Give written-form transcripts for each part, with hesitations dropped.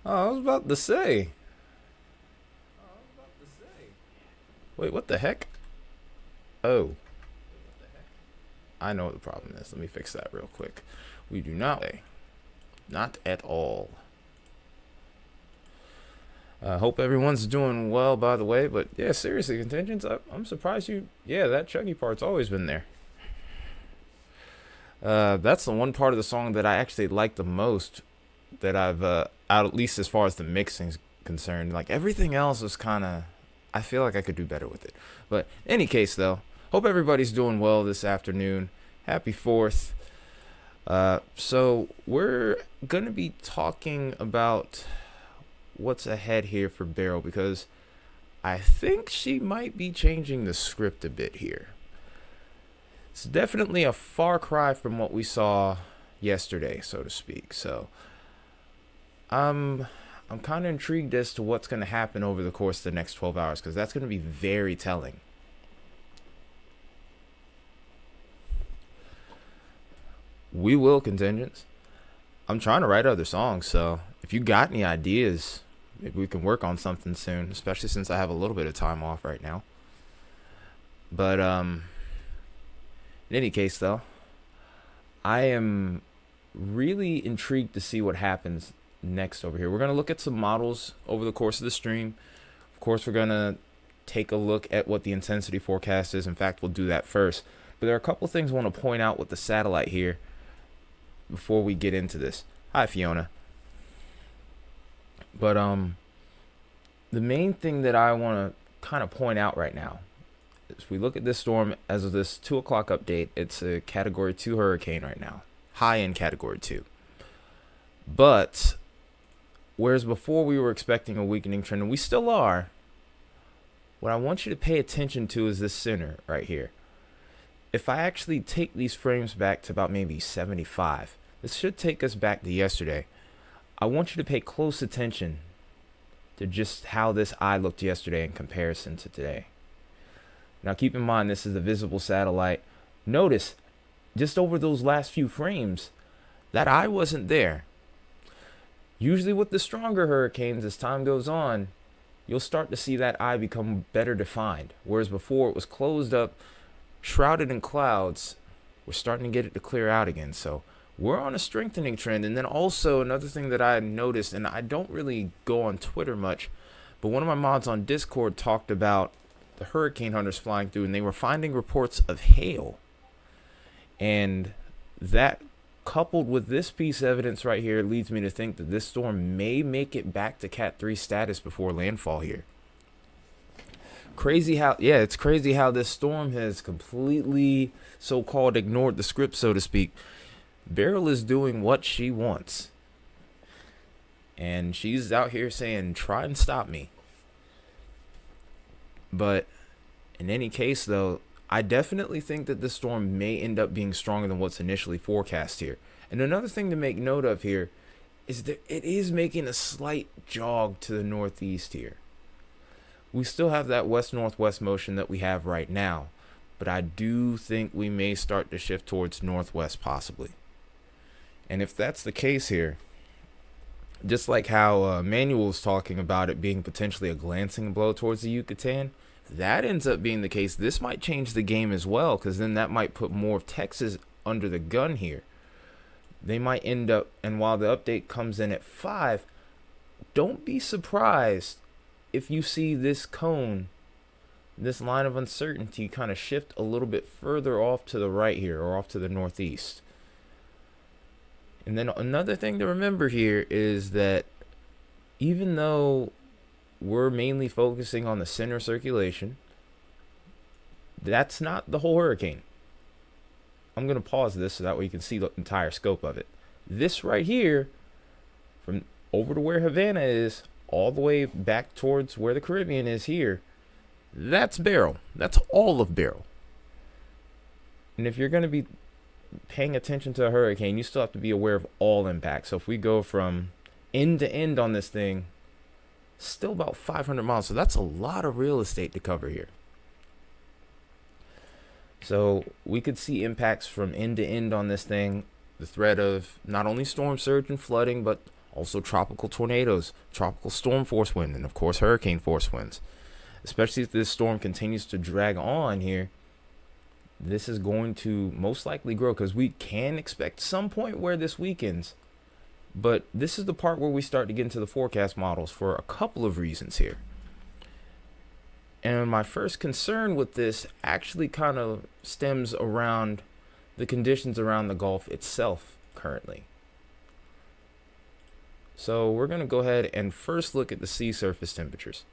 Oh, I was about to say. Wait, what the heck? Oh, I know what the problem is. Let me fix that real quick. We do not. Not at all. I hope everyone's doing well, by the way. But yeah, seriously, contingents. I'm surprised you. Yeah, that chuggy part's always been there. That's the one part of the song that I actually like the most. That I've out, at least as far as the mixing's concerned. Like everything else is kind of. I feel like I could do better with it. But any case, though, hope everybody's doing well this afternoon. Happy 4th. So we're gonna be talking about what's ahead here for Beryl because I think she might be changing the script a bit here. It's definitely a far cry from what we saw yesterday, so to speak. So I'm kind of intrigued as to what's going to happen over the course of the next 12 hours because that's going to be very telling. We will, contingents. I'm trying to write other songs, so if you got any ideas, maybe we can work on something soon, especially since I have a little bit of time off right now. But in any case, though, I am really intrigued to see what happens next over here. We're going to look at some models over the course of the stream. Of course, we're going to take a look at what the intensity forecast is. In fact, we'll do that first. But there are a couple things I want to point out with the satellite here before we get into this. Hi, Fiona. But the main thing that I want to kind of point out right now is we look at this storm as of this 2 o'clock update. It's a Category 2 hurricane right now. High in Category 2. But whereas before we were expecting a weakening trend, and we still are, what I want you to pay attention to is this center right here. If I actually take these frames back to about maybe 75, this should take us back to yesterday. I want you to pay close attention to just how this eye looked yesterday in comparison to today. Now keep in mind this is a visible satellite. Notice, just over those last few frames, that eye wasn't there. Usually with the stronger hurricanes, as time goes on, you'll start to see that eye become better defined. Whereas before it was closed up, shrouded in clouds, we're starting to get it to clear out again. So we're on a strengthening trend. And then also another thing that I noticed, and I don't really go on Twitter much, but one of my mods on Discord talked about the hurricane hunters flying through, and they were finding reports of hail. And that, coupled with this piece of evidence right here, leads me to think that this storm may make it back to Cat 3 status before landfall here. Crazy how, yeah, it's crazy how this storm has completely so-called ignored the script, so to speak. Beryl is doing what she wants. And she's out here saying, try and stop me. But in any case, though, I definitely think that this storm may end up being stronger than what's initially forecast here. And another thing to make note of here is that it is making a slight jog to the northeast here. We still have that west-northwest motion that we have right now, but I do think we may start to shift towards northwest possibly. And if that's the case here, just like how Manuel was talking about it being potentially a glancing blow towards the Yucatan, if that ends up being the case, this might change the game as well, because then that might put more of Texas under the gun here. They might end up, and while the update comes in at 5, don't be surprised if you see this cone, this line of uncertainty kind of shift a little bit further off to the right here, or off to the northeast. And then another thing to remember here is that even though we're mainly focusing on the center circulation, that's not the whole hurricane. I'm going to pause this so that way you can see the entire scope of it. This right here, from over to where Havana is, all the way back towards where the Caribbean is here, that's Beryl. That's all of Beryl. And if you're going to be paying attention to a hurricane, you still have to be aware of all impacts. So if we go from end to end on this thing, still about 500 miles. So that's a lot of real estate to cover here. So we could see impacts from end to end on this thing. The threat of not only storm surge and flooding, but Also tropical tornadoes, tropical storm force wind, and of course hurricane force winds. Especially if this storm continues to drag on here, this is going to most likely grow, because we can expect some point where this weakens. But this is the part where we start to get into the forecast models for a couple of reasons here. And my first concern with this actually kind of stems around the conditions around the Gulf itself currently. So we're going to go ahead and first look at the sea surface temperatures.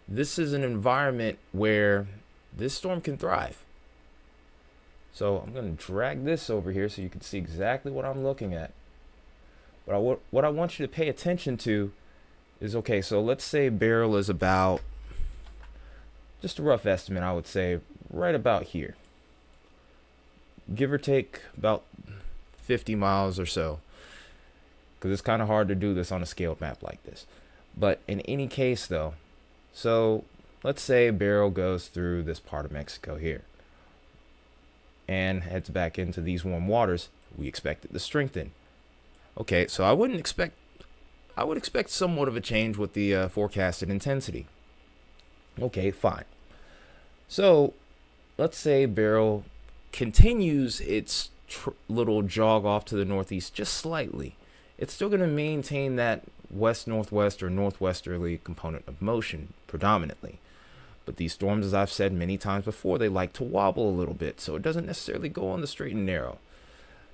This is an environment where this storm can thrive. So I'm going to drag this over here so you can see exactly what I'm looking at. But what I want you to pay attention to is, okay, so let's say Beryl is about, just a rough estimate, I would say right about here. Give or take about 50 miles or so, because it's kind of hard to do this on a scaled map like this. But in any case though, so let's say Beryl goes through this part of Mexico here and heads back into these warm waters. We expect it to strengthen. Okay, so I would expect somewhat of a change with the forecasted intensity. Okay, fine. So let's say Beryl continues its little jog off to the northeast just slightly. It's still going to maintain that west-northwest or northwesterly component of motion predominantly. But these storms, as I've said many times before, they like to wobble a little bit, so it doesn't necessarily go on the straight and narrow.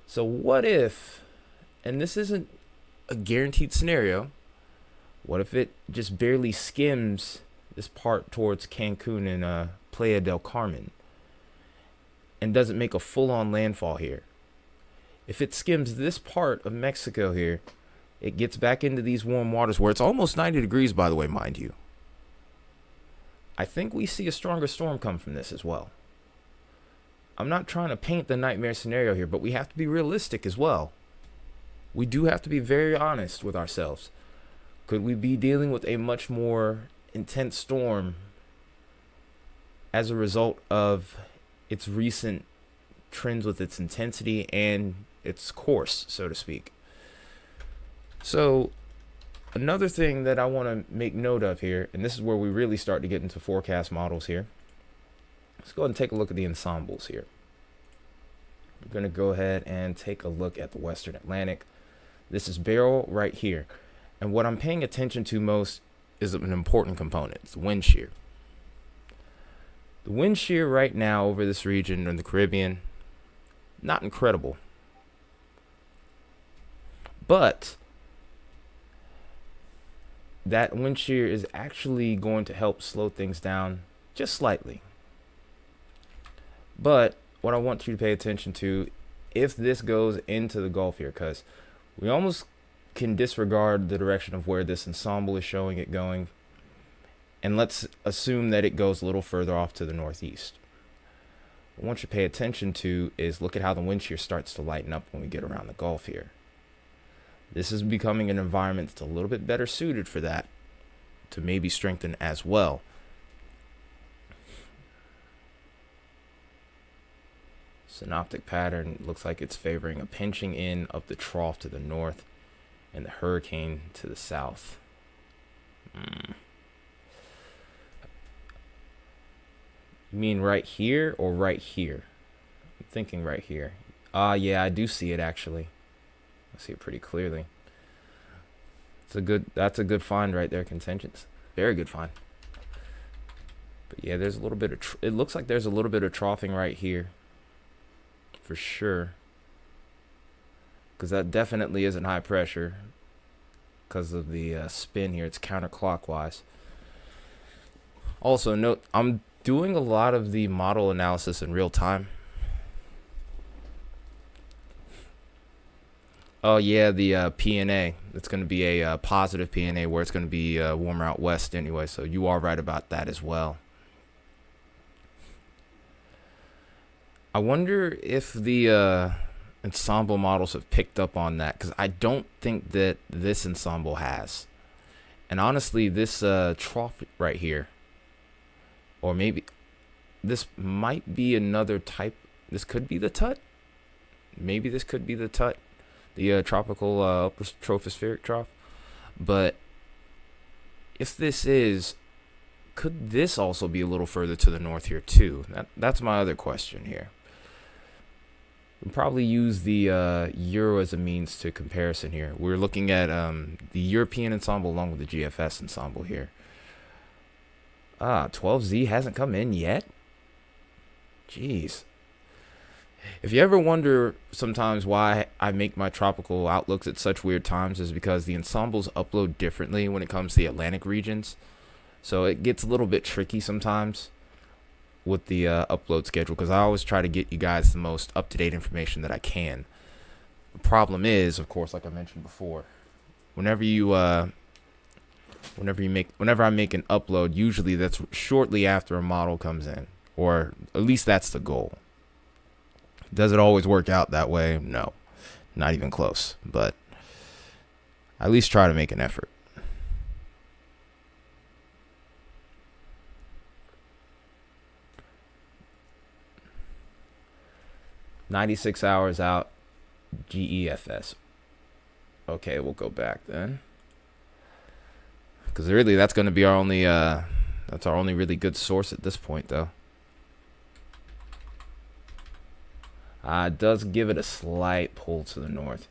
So what if, and this isn't a guaranteed scenario, what if it just barely skims this part towards Cancun and Playa del Carmen and doesn't make a full-on landfall here? If it skims this part of Mexico here, it gets back into these warm waters where it's almost 90 degrees, by the way, mind you. I think we see a stronger storm come from this as well. I'm not trying to paint the nightmare scenario here, but we have to be realistic as well. We do have to be very honest with ourselves. Could we be dealing with a much more intense storm as a result of its recent trends with its intensity and its course, so to speak? So another thing that I want to make note of here, and this is where we really start to get into forecast models here. Let's go ahead and take a look at the ensembles here. We're going to go ahead and take a look at the Western Atlantic. This is Beryl right here. And what I'm paying attention to most is an important component. It's the wind shear. The wind shear right now over this region in the Caribbean, not incredible. But that wind shear is actually going to help slow things down just slightly. But what I want you to pay attention to, if this goes into the Gulf here, because we almost can disregard the direction of where this ensemble is showing it going, and let's assume that it goes a little further off to the northeast. What I want you to pay attention to is look at how the wind shear starts to lighten up when we get around the Gulf here. This is becoming an environment that's a little bit better suited for that to maybe strengthen as well. Synoptic pattern looks like it's favoring a pinching in of the trough to the north and the hurricane to the south. You mean right here or right here? I'm thinking right here. Yeah, I do see it actually. I see it pretty clearly. That's a good find right there, contentions. Very good find. But yeah, there's a little bit of it looks like there's a little bit of troughing right here. For sure. Because that definitely isn't high pressure. Because of the spin here, it's counterclockwise. Also note, I'm doing a lot of the model analysis in real time. Oh yeah, the PNA. It's going to be a positive PNA where it's going to be warmer out west anyway. So you are right about that as well. I wonder if the ensemble models have picked up on that, because I don't think that this ensemble has. And honestly, this trough right here, or maybe this might be another type. This could be the tut. Maybe this could be the tut. the tropical upper tropospheric trough. But if this is, could this also be a little further to the north here too? That's my other question here. We'll probably use the Euro as a means to comparison here. We're looking at the European ensemble along with the GFS ensemble here. 12Z hasn't come in yet? Jeez. If you ever wonder sometimes why I make my tropical outlooks at such weird times, is because the ensembles upload differently when it comes to the Atlantic regions. So it gets a little bit tricky sometimes with the upload schedule, because I always try to get you guys the most up-to-date information that I can. The problem is, of course, like I mentioned before, whenever I make an upload, usually that's shortly after a model comes in, or at least that's the goal. Does it always work out that way? No, not even close, but I at least try to make an effort. "96 hours out, GEFS." Okay, we'll go back then, because really that's going to be our only that's our only really good source at this point, though. It does give it a slight pull to the north.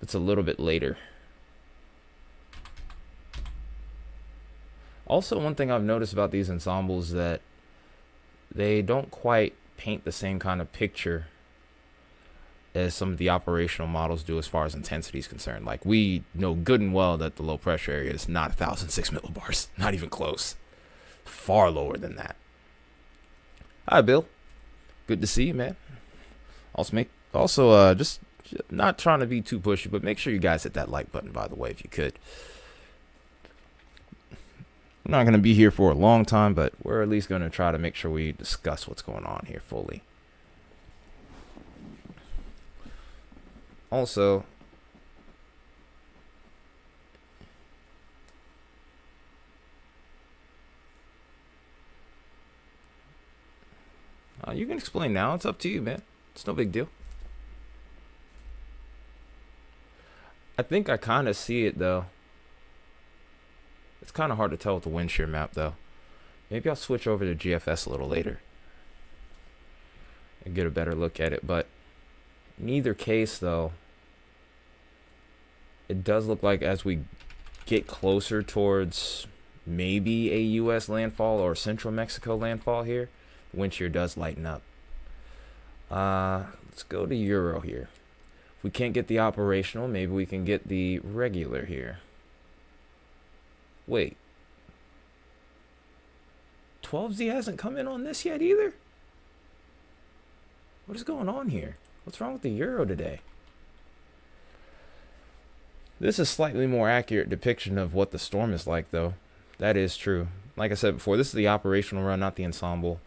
It's a little bit later. Also, one thing I've noticed about these ensembles is that they don't quite paint the same kind of picture as some of the operational models do as far as intensity is concerned. Like, we know good and well that the low pressure area is not 1,006 millibars. Not even close. Far lower than that. Hi, Bill. Good to see you, man. Also, just not trying to be too pushy, but make sure you guys hit that like button, by the way, if you could. I'm not going to be here for a long time, but we're at least going to try to make sure we discuss what's going on here fully. Also, you can explain now. It's up to you, man. It's no big deal. I think I kind of see it, though. It's kind of hard to tell with the wind shear map, though. Maybe I'll switch over to GFS a little later and get a better look at it. But in either case, though, it does look like as we get closer towards maybe a U.S. landfall or central Mexico landfall here, the wind shear does lighten up. Let's go to Euro here. If we can't get the operational, maybe we can get the regular here. Wait. 12Z hasn't come in on this yet either? What is going on here? What's wrong with the Euro today? This is a slightly more accurate depiction of what the storm is like, though. That is true. Like I said before, this is the operational run, not the ensemble.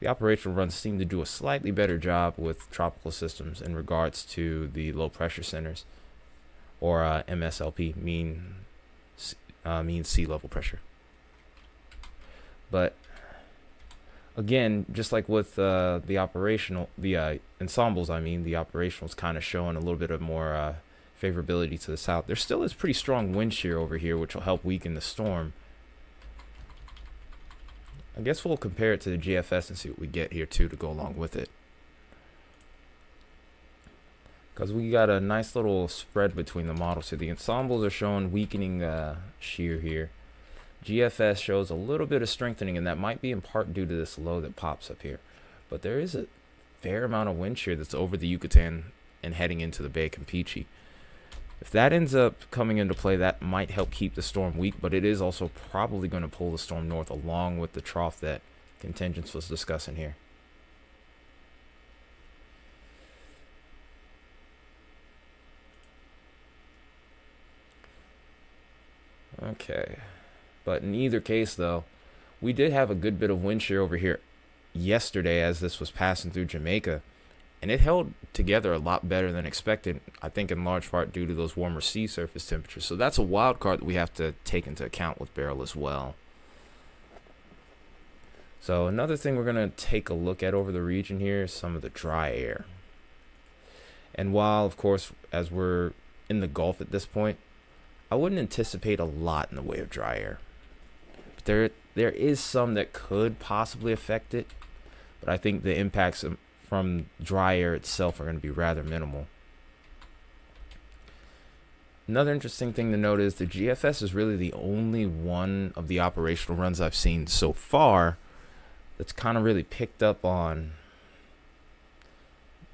The operational runs seem to do a slightly better job with tropical systems in regards to the low pressure centers, or MSLP, mean sea level pressure. But again, just like with the operational, the ensembles, the operationals kind of showing a little bit of more favorability to the south. There still is pretty strong wind shear over here, which will help weaken the storm. I guess we'll compare it to the GFS and see what we get here too to go along with it. Because we got a nice little spread between the models here. The ensembles are showing weakening shear here. GFS shows a little bit of strengthening, and that might be in part due to this low that pops up here. But there is a fair amount of wind shear that's over the Yucatan and heading into the Bay of Campeche. If that ends up coming into play, that might help keep the storm weak, but it is also probably going to pull the storm north along with the trough that Contingents was discussing here. Okay. But in either case, though, we did have a good bit of wind shear over here yesterday as this was passing through Jamaica. And it held together a lot better than expected, I think in large part due to those warmer sea surface temperatures. So that's a wild card that we have to take into account with Beryl as well. So another thing we're going to take a look at over the region here is some of the dry air. And while, of course, as we're in the Gulf at this point, I wouldn't anticipate a lot in the way of dry air. But there is some that could possibly affect it, but I think the impacts from dry air itself are going to be rather minimal. Another interesting thing to note is the GFS is really the only one of the operational runs I've seen so far that's kind of really picked up on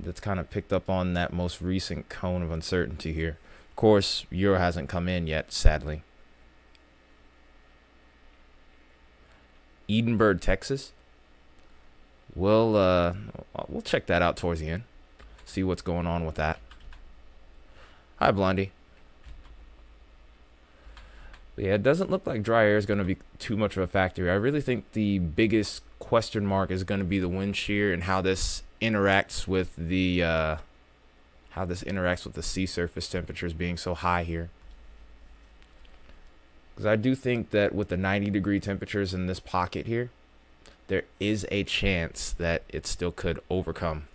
that most recent cone of uncertainty here. Of course, Euro hasn't come in yet, sadly. Edinburgh, Texas. We'll check that out towards the end. See what's going on with that. Hi, Blondie. But yeah, it doesn't look like dry air is going to be too much of a factor. I really think the biggest question mark is going to be the wind shear and how this interacts with the sea surface temperatures being so high here. Because I do think that with the 90-degree temperatures in this pocket here, there is a chance that it still could overcome.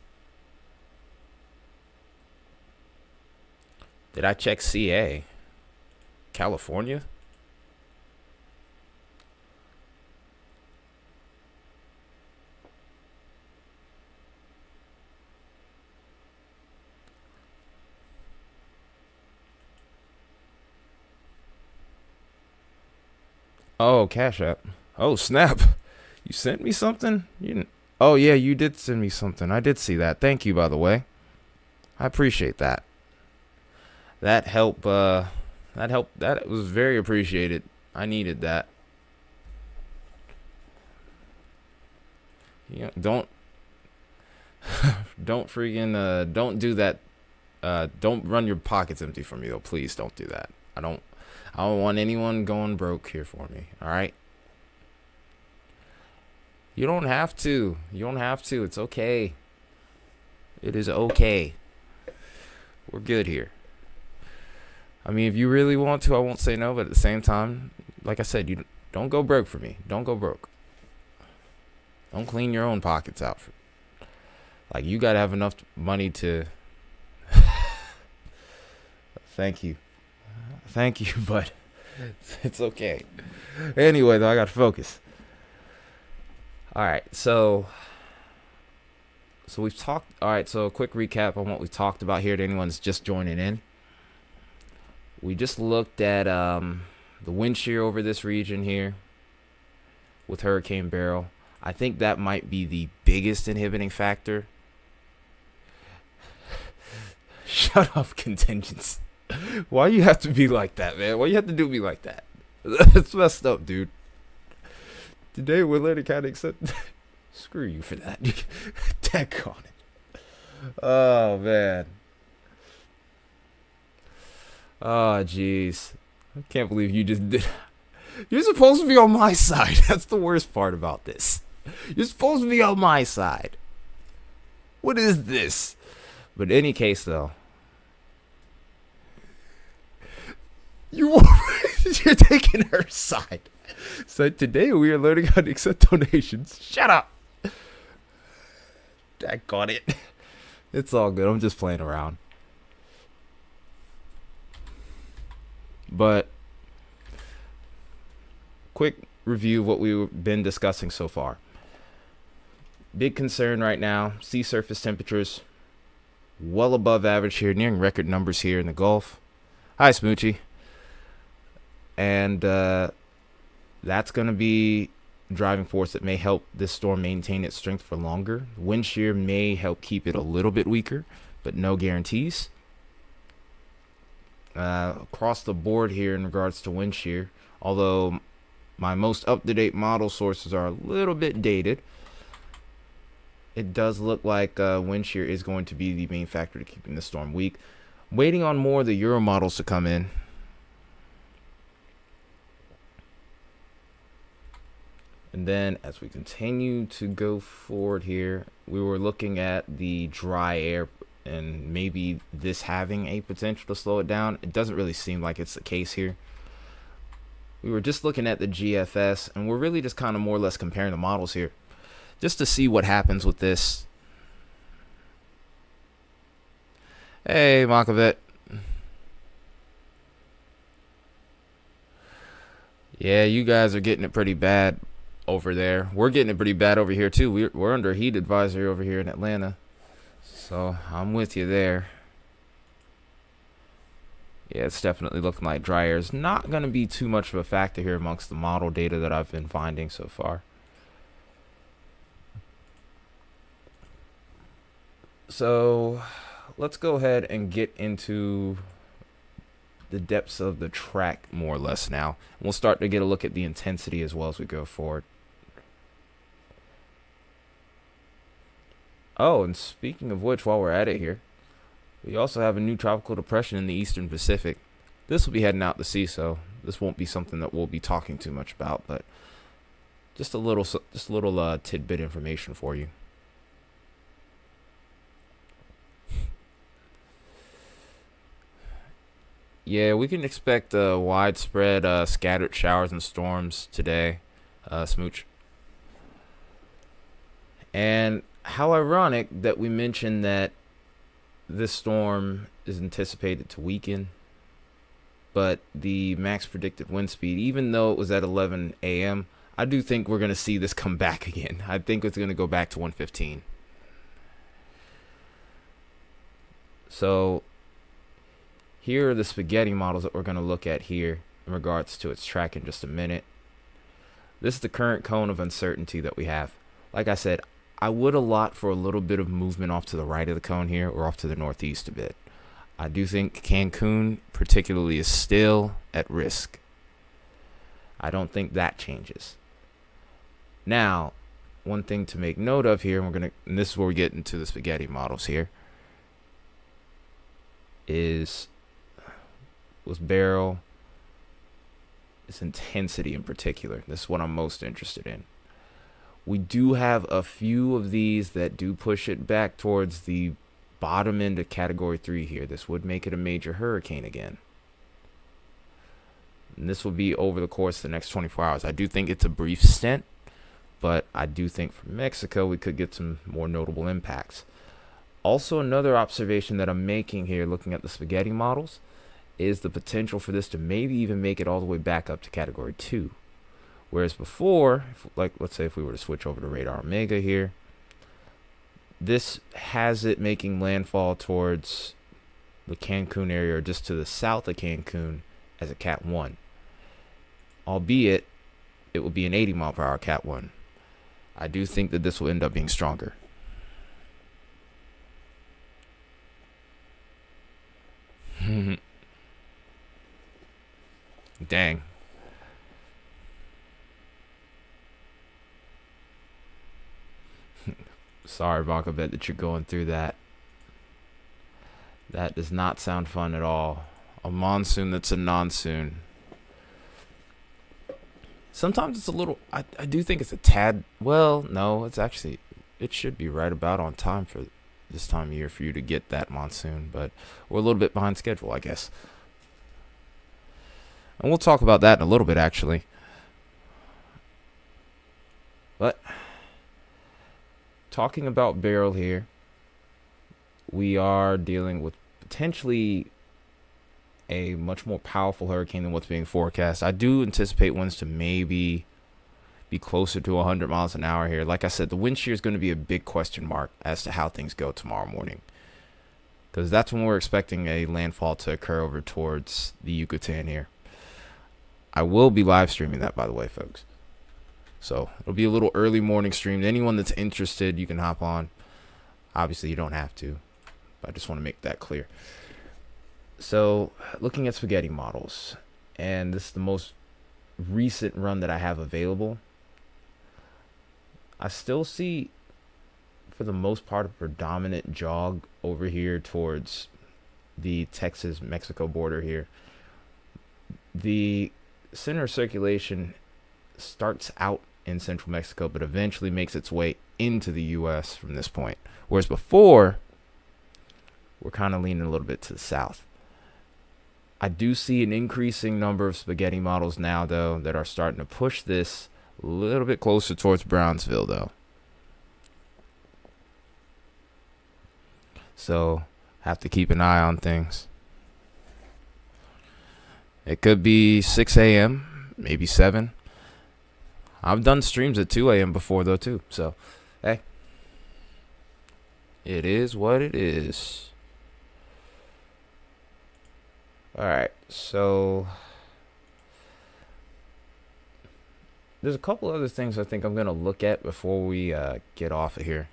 Did I check CA? California? Oh, Cash App. Oh, snap. You sent me something? You didn't. Oh, yeah, you did send me something. I did see that. Thank you, by the way. I appreciate that. That helped. That was very appreciated. I needed that. Yeah, don't freaking don't do that. Don't run your pockets empty for me though. Please don't do that. I don't want anyone going broke here for me. All right. You don't have to. It's okay. It is okay. We're good here. I mean, if you really want to, I won't say no. But at the same time, like I said, you don't go broke for me. Don't go broke. Don't clean your own pockets out. Like, you got to have enough money to... Thank you, but it's okay. Anyway, though, I got to focus. All right, so we've talked. All right, so a quick recap on what we talked about here to anyone that's just joining in. We just looked at the wind shear over this region here with Hurricane Beryl. I think that might be the biggest inhibiting factor. Shut up, contingents. Why you have to be like that, man? Why you have to do me like that? That's messed up, dude. Today we're learning how to accept. Screw you for that. Deck on it. Oh, man. Oh, jeez. I can't believe you just did. You're supposed to be on my side. That's the worst part about this. You're supposed to be on my side. What is this? But in any case, though, you're taking her side. So today we are learning how to accept donations. Shut up. I got it. It's all good. I'm just playing around. But quick review of what we've been discussing so far. Big concern right now, sea surface temperatures well above average here, nearing record numbers here in the Gulf. Hi, Smoochie. And that's going to be a driving force that may help this storm maintain its strength for longer. Wind shear may help keep it a little bit weaker, but no guarantees. Across the board here in regards to wind shear, although my most up-to-date model sources are a little bit dated, it does look like wind shear is going to be the main factor to keeping the storm weak. Waiting on more of the Euro models to come in. And then as we continue to go forward here, we were looking at the dry air and maybe this having a potential to slow it down. It doesn't really seem like it's the case here. We were just looking at the GFS, and we're really just kind of more or less comparing the models here, just to see what happens with this. Hey, Makavet. Yeah, you guys are getting it pretty bad over there. We're getting it pretty bad over here too. We're under a heat advisory over here in Atlanta. So I'm with you there. Yeah, it's definitely looking like dry air is not going to be too much of a factor here amongst the model data that I've been finding so far. So let's go ahead and get into the depths of the track more or less now. We'll start to get a look at the intensity as well as we go forward. Oh, and speaking of which, while we're at it here, we also have a new tropical depression in the eastern Pacific. This will be heading out to sea, so this won't be something that we'll be talking too much about, but just a little tidbit information for you. Yeah, we can expect widespread scattered showers and storms today, Smooch. And how ironic that we mentioned that this storm is anticipated to weaken, but the max predicted wind speed, even though it was at 11 a.m., I do think we're going to see this come back again. I think it's going to go back to 115. So here are the spaghetti models that we're going to look at here in regards to its track in just a minute. This is the current cone of uncertainty that we have. Like I said, I would allot for a little bit of movement off to the right of the cone here or off to the northeast a bit. I do think Cancun particularly is still at risk. I don't think that changes. Now, one thing to make note of here, and this is where we get into the spaghetti models here, is with Beryl, its intensity in particular. This is what I'm most interested in. We do have a few of these that do push it back towards the bottom end of category 3 here. This would make it a major hurricane again. And this will be over the course of the next 24 hours. I do think it's a brief stint, but I do think for Mexico we could get some more notable impacts. Also, another observation that I'm making here looking at the spaghetti models is the potential for this to maybe even make it all the way back up to category 2. Whereas before, let's say if we were to switch over to radar Omega here, this has it making landfall towards the Cancun area or just to the south of Cancun as a Cat 1. Albeit, it will be an 80 mile per hour Cat 1. I do think that this will end up being stronger. Dang. Sorry, Bakabet, that you're going through that. That does not sound fun at all. A monsoon that's a non-soon. Sometimes it's a little, I do think it's a tad, well, no, it should be right about on time for this time of year for you to get that monsoon, but we're a little bit behind schedule, I guess. And we'll talk about that in a little bit, actually. But talking about Beryl here, we are dealing with potentially a much more powerful hurricane than what's being forecast. I do anticipate winds to maybe be closer to 100 miles an hour here. Like I said, the wind shear is going to be a big question mark as to how things go tomorrow morning, because that's when we're expecting a landfall to occur over towards the Yucatan here. I will be live streaming that, by the way, folks. So it'll be a little early morning stream. Anyone that's interested, you can hop on. Obviously, you don't have to, but I just want to make that clear. So looking at spaghetti models, and this is the most recent run that I have available, I still see, for the most part, a predominant jog over here towards the Texas-Mexico border here. The center of circulation starts out in central Mexico, but eventually makes its way into the U.S. from this point. Whereas before, we're kind of leaning a little bit to the south. I do see an increasing number of spaghetti models now, though, that are starting to push this a little bit closer towards Brownsville, though. So Have to keep an eye on things. It could be 6 a.m., maybe 7. I've done streams at 2 a.m. before, though, too. So, hey. It is what it is. Alright, so there's a couple other things I think I'm going to look at before we get off of here.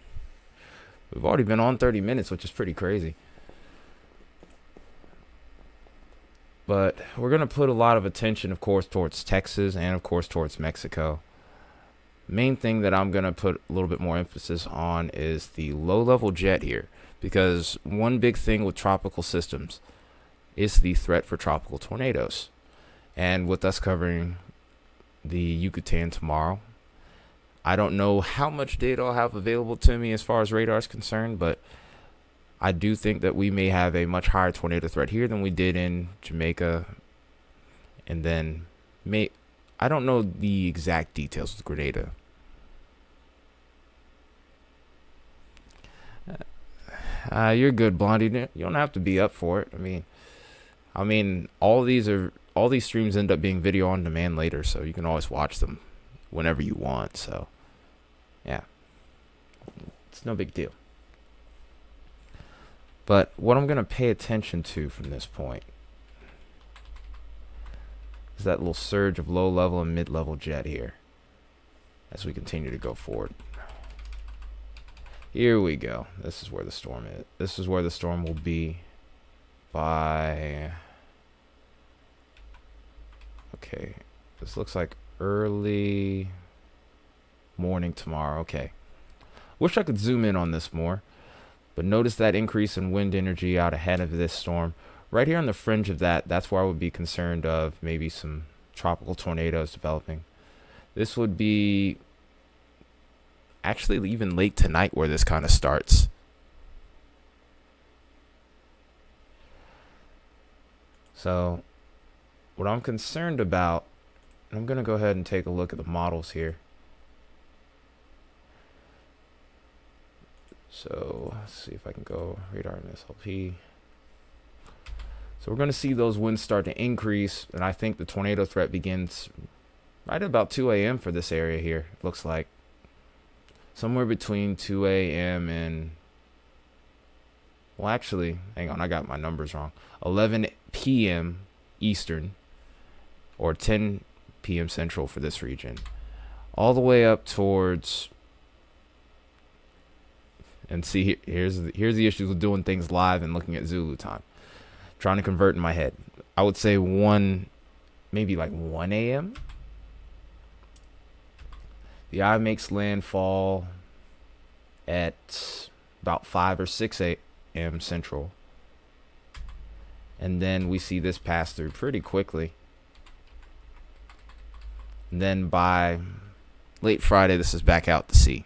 We've already been on 30 minutes, which is pretty crazy. But we're going to put a lot of attention, of course, towards Texas and, of course, towards Mexico. Main thing that I'm going to put a little bit more emphasis on is the low-level jet here. Because one big thing with tropical systems is the threat for tropical tornadoes. And with us covering the Yucatan tomorrow, I don't know how much data I'll have available to me as far as radar is concerned, but I do think that we may have a much higher tornado threat here than we did in Jamaica. And then I don't know the exact details with Grenada. You're good, Blondie. You don't have to be up for it. I mean, all these streams end up being video on demand later, so you can always watch them whenever you want. So, yeah, it's no big deal. But what I'm gonna pay attention to from this point is that little surge of low-level and mid-level jet here as we continue to go forward. Here we go. This is where the storm is. This is where the storm will be by... Okay. This looks like early morning tomorrow. Okay. Wish I could zoom in on this more. But notice that increase in wind energy out ahead of this storm. Right here on the fringe of that, that's where I would be concerned of maybe some tropical tornadoes developing. This would be actually even late tonight where this kind of starts. So what I'm concerned about, I'm going to go ahead and take a look at the models here. So let's see if I can go radar and SLP. So we're going to see those winds start to increase, and I think the tornado threat begins right at about 2 a.m. for this area here. It looks like somewhere between 2 a.m. and, well, actually, hang on, I got my numbers wrong. 11 p.m. Eastern or 10 p.m. Central for this region, all the way up towards. And see, here's the issues with doing things live and looking at Zulu time. Trying to convert in my head. I would say maybe like 1 a.m. The eye makes landfall at about 5 or 6 a.m. Central. And then we see this pass through pretty quickly. And then by late Friday, this is back out to sea.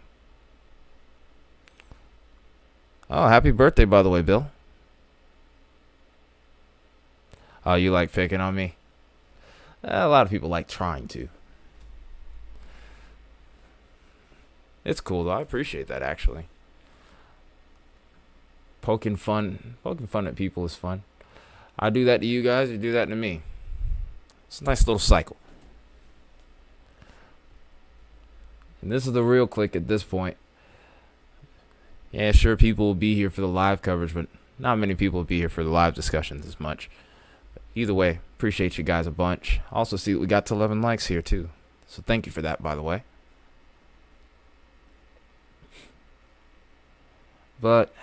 Oh, happy birthday, by the way, Bill. Oh, you like picking on me? A lot of people like trying to. It's cool, though. I appreciate that, actually. Poking fun at people is fun. I do that to you guys, you do that to me. It's a nice little cycle. And this is the real click at this point. Yeah, sure, people will be here for the live coverage, but not many people will be here for the live discussions as much. Either way, appreciate you guys a bunch. Also see that we got to 11 likes here too. So thank you for that, by the way. But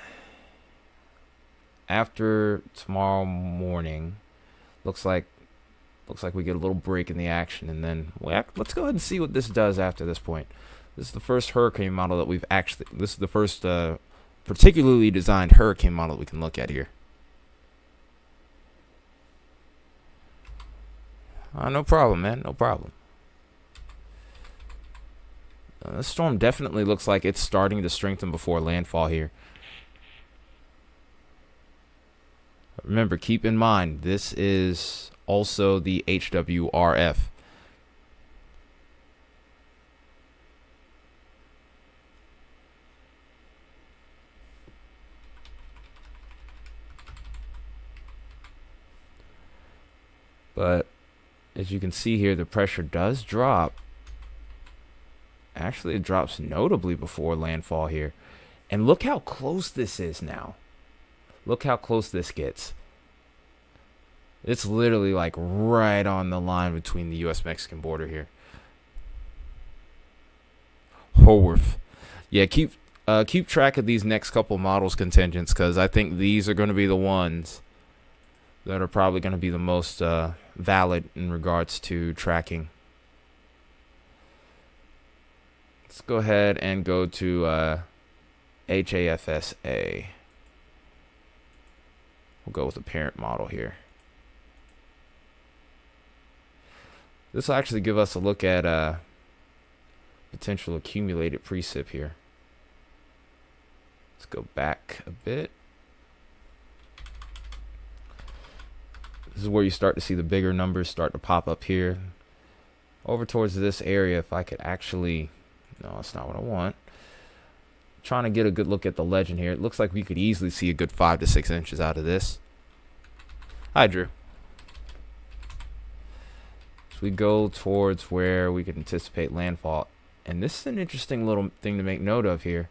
after tomorrow morning, looks like we get a little break in the action, and then let's go ahead and see what this does after this point. This is the first hurricane model that this is the first particularly designed hurricane model we can look at here. No problem, man. No problem. This storm definitely looks like it's starting to strengthen before landfall here. Remember, keep in mind, this is also the HWRF. But as you can see here, the pressure does drop. Actually, it drops notably before landfall here. And look how close this is now. Look how close this gets. It's literally like right on the line between the U.S.-Mexican border here. Horworth. Yeah, keep track of these next couple models contingents, because I think these are going to be the ones that are probably going to be the most valid in regards to tracking. Let's go ahead and go to HAFSA. We'll go with the parent model here. This will actually give us a look at potential accumulated precip here. Let's go back a bit. This is where you start to see the bigger numbers start to pop up here. Over towards this area, if I could actually... No, that's not what I want. Trying to get a good look at the legend here. It looks like we could easily see a good 5 to 6 inches out of this. Hi, Drew. So we go towards where we could anticipate landfall. And this is an interesting little thing to make note of here.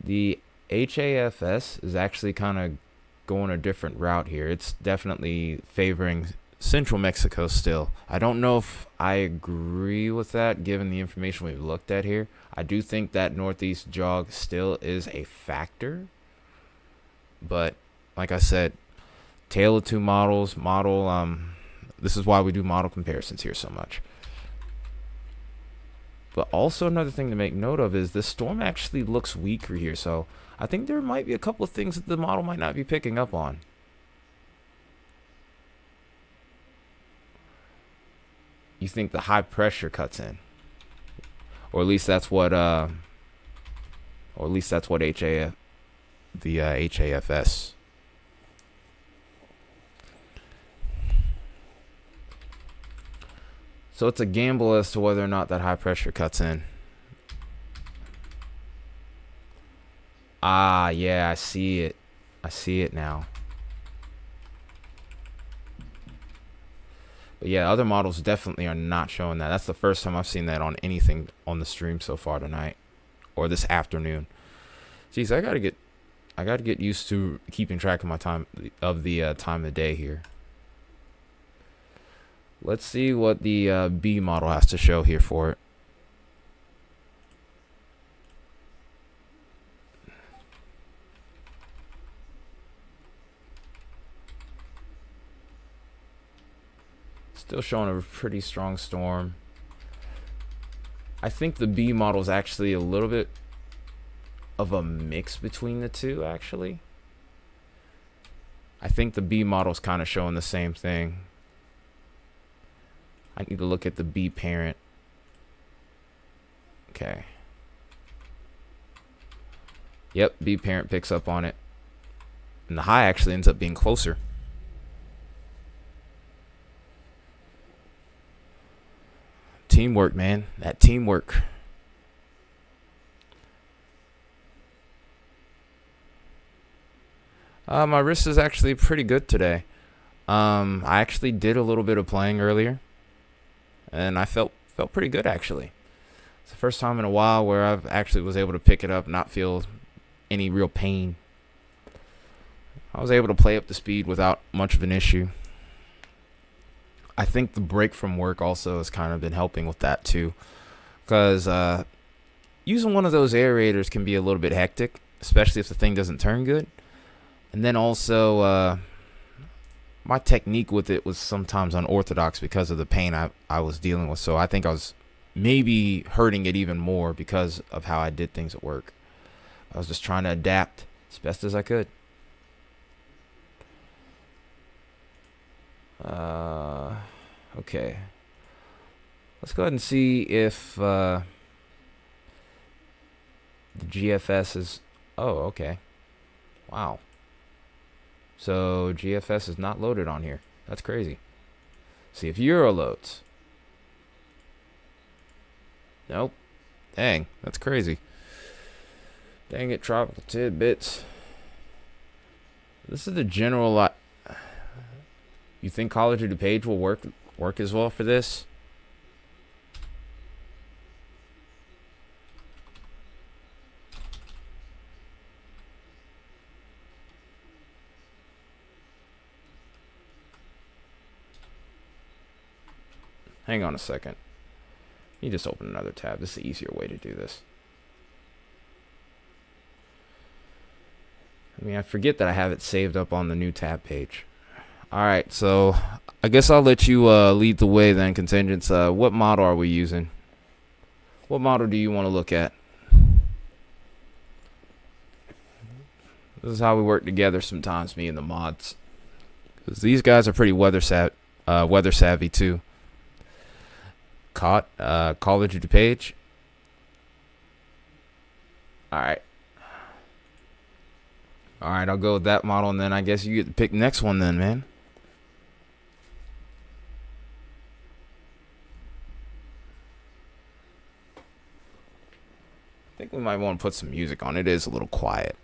The HAFS is actually kind of going a different route here. It's definitely favoring central Mexico still. I don't know if I agree with that given the information we've looked at here. I do think that northeast jog still is a factor. But like I said, tale of two models. This is why we do model comparisons here so much. But also another thing to make note of is this storm actually looks weaker here. So I think there might be a couple of things that the model might not be picking up on. You think the high pressure cuts in, or at least that's what HAFS. So it's a gamble as to whether or not that high pressure cuts in. Ah, yeah, I see it. I see it now. But yeah, other models definitely are not showing that. That's the first time I've seen that on anything on the stream so far tonight or this afternoon. Jeez, I gotta get used to keeping track of my time time of day here. Let's see what the B model has to show here for it. Still showing a pretty strong storm. I think the B model is actually a little bit of a mix between the two, actually. I think the B model is kind of showing the same thing. I need to look at the B parent. Okay. Yep, B parent picks up on it. And the high actually ends up being closer. Teamwork, man. That teamwork. My wrist is actually pretty good today. I actually did a little bit of playing earlier, and I felt pretty good actually. It's the first time in a while where I've actually was able to pick it up, not feel any real pain. I was able to play up the speed without much of an issue. I think the break from work also has kind of been helping with that too, because using one of those aerators can be a little bit hectic, especially if the thing doesn't turn good. And then also my technique with it was sometimes unorthodox because of the pain I was dealing with. So I think I was maybe hurting it even more because of how I did things at work. I was just trying to adapt as best as I could. Okay. Let's go ahead and see if the GFS is... Oh, okay. Wow. So GFS is not loaded on here. That's crazy. See if Euro loads. Nope. Dang, that's crazy. Dang it, tropical tidbits. This is the general You think College of DuPage will work as well for this? Hang on a second. You just open another tab. This is the easier way to do this. I mean, I forget that I have it saved up on the new tab page. Alright, so I guess I'll let you lead the way then, Contingents. What model are we using? What model do you want to look at? This is how we work together sometimes, me and the mods. Because these guys are pretty weather savvy too. College of DuPage. Alright. Alright, I'll go with that model, and then I guess you get to pick the next one then, man. I think we might want to put some music on. It is a little quiet.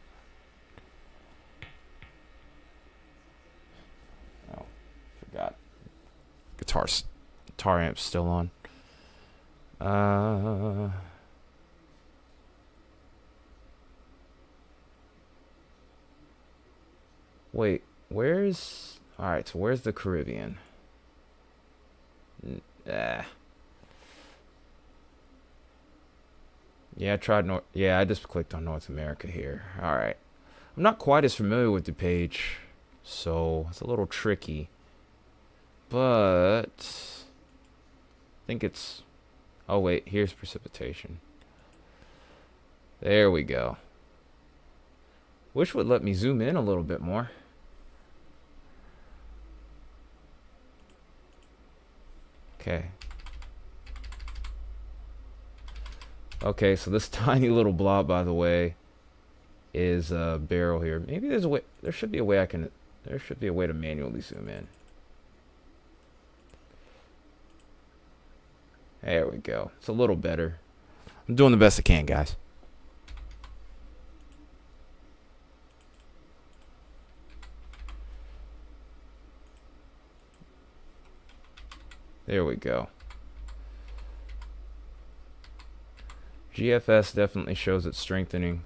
Oh, forgot. Guitar amp's still on. Wait, where's... Alright, so where's the Caribbean? Yeah, I tried I just clicked on North America here. Alright. I'm not quite as familiar with DuPage, so it's a little tricky. But... I think it's... Oh, wait, here's precipitation. There we go. Wish would let me zoom in a little bit more. Okay. Okay, so this tiny little blob, by the way, is Beryl here. Maybe there's a way. There should be a way I can. There should be a way to manually zoom in. There we go. It's a little better. I'm doing the best I can, guys. There we go. GFS definitely shows it strengthening.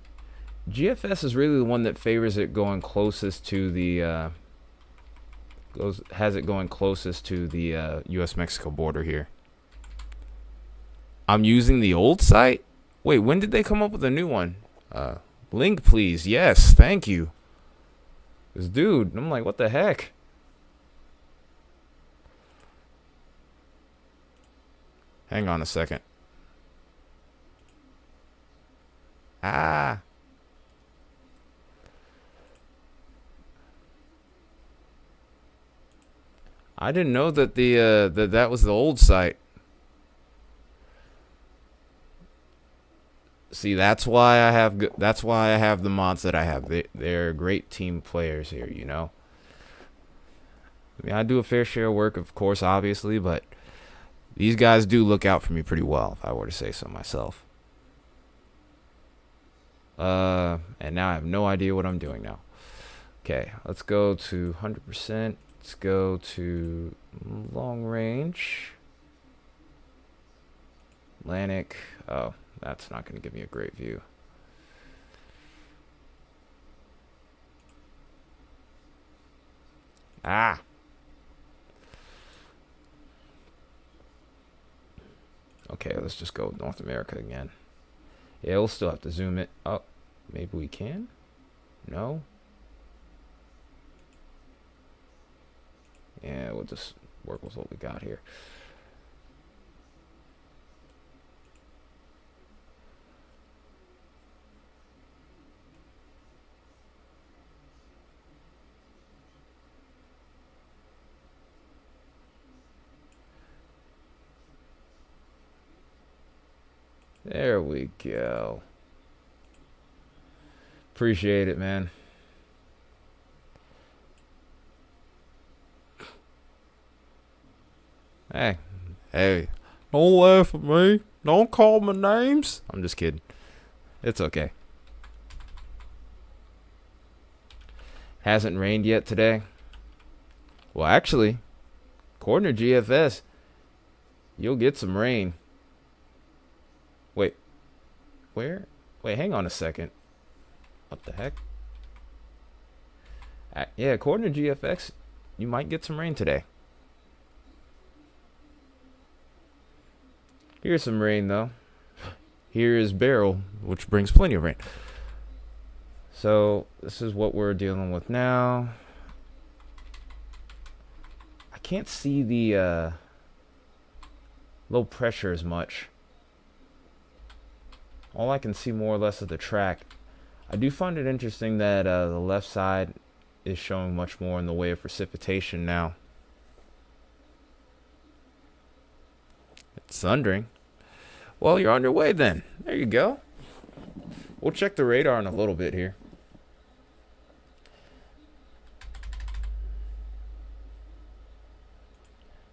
GFS is really the one that favors it going closest to the has it going closest to the US-Mexico border here. I'm using the old site? Wait, when did they come up with a new one? Link, please. Yes, thank you. This dude, I'm like, what the heck? Hang on a second. Ah. I didn't know that that was the old site. See, that's why I have the mods that I have. They're great team players here, you know. I mean, I do a fair share of work, of course, obviously, but these guys do look out for me pretty well, if I were to say so myself. And now I have no idea what I'm doing now. Okay, let's go to 100%. Let's go to long range. Atlantic. Oh, that's not going to give me a great view. Ah. Okay, let's just go with North America again. Yeah, we'll still have to zoom it up. Maybe we can? No? Yeah, we'll just work with what we got here. There we go. Appreciate it, man. Hey, don't laugh at me. Don't call my names. I'm just kidding. It's okay. Hasn't rained yet today. Well, actually, According to GFS, you'll get some rain. Wait, where? Wait, hang on a second. What the heck? Yeah, according to GFX, you might get some rain today. Here's some rain, though. Here is Beryl, which brings plenty of rain. So, this is what we're dealing with now. I can't see the low pressure as much. All I can see more or less is the track. I do find it interesting that the left side is showing much more in the way of precipitation now. It's thundering. Well, you're on your way then. There you go. We'll check the radar in a little bit here.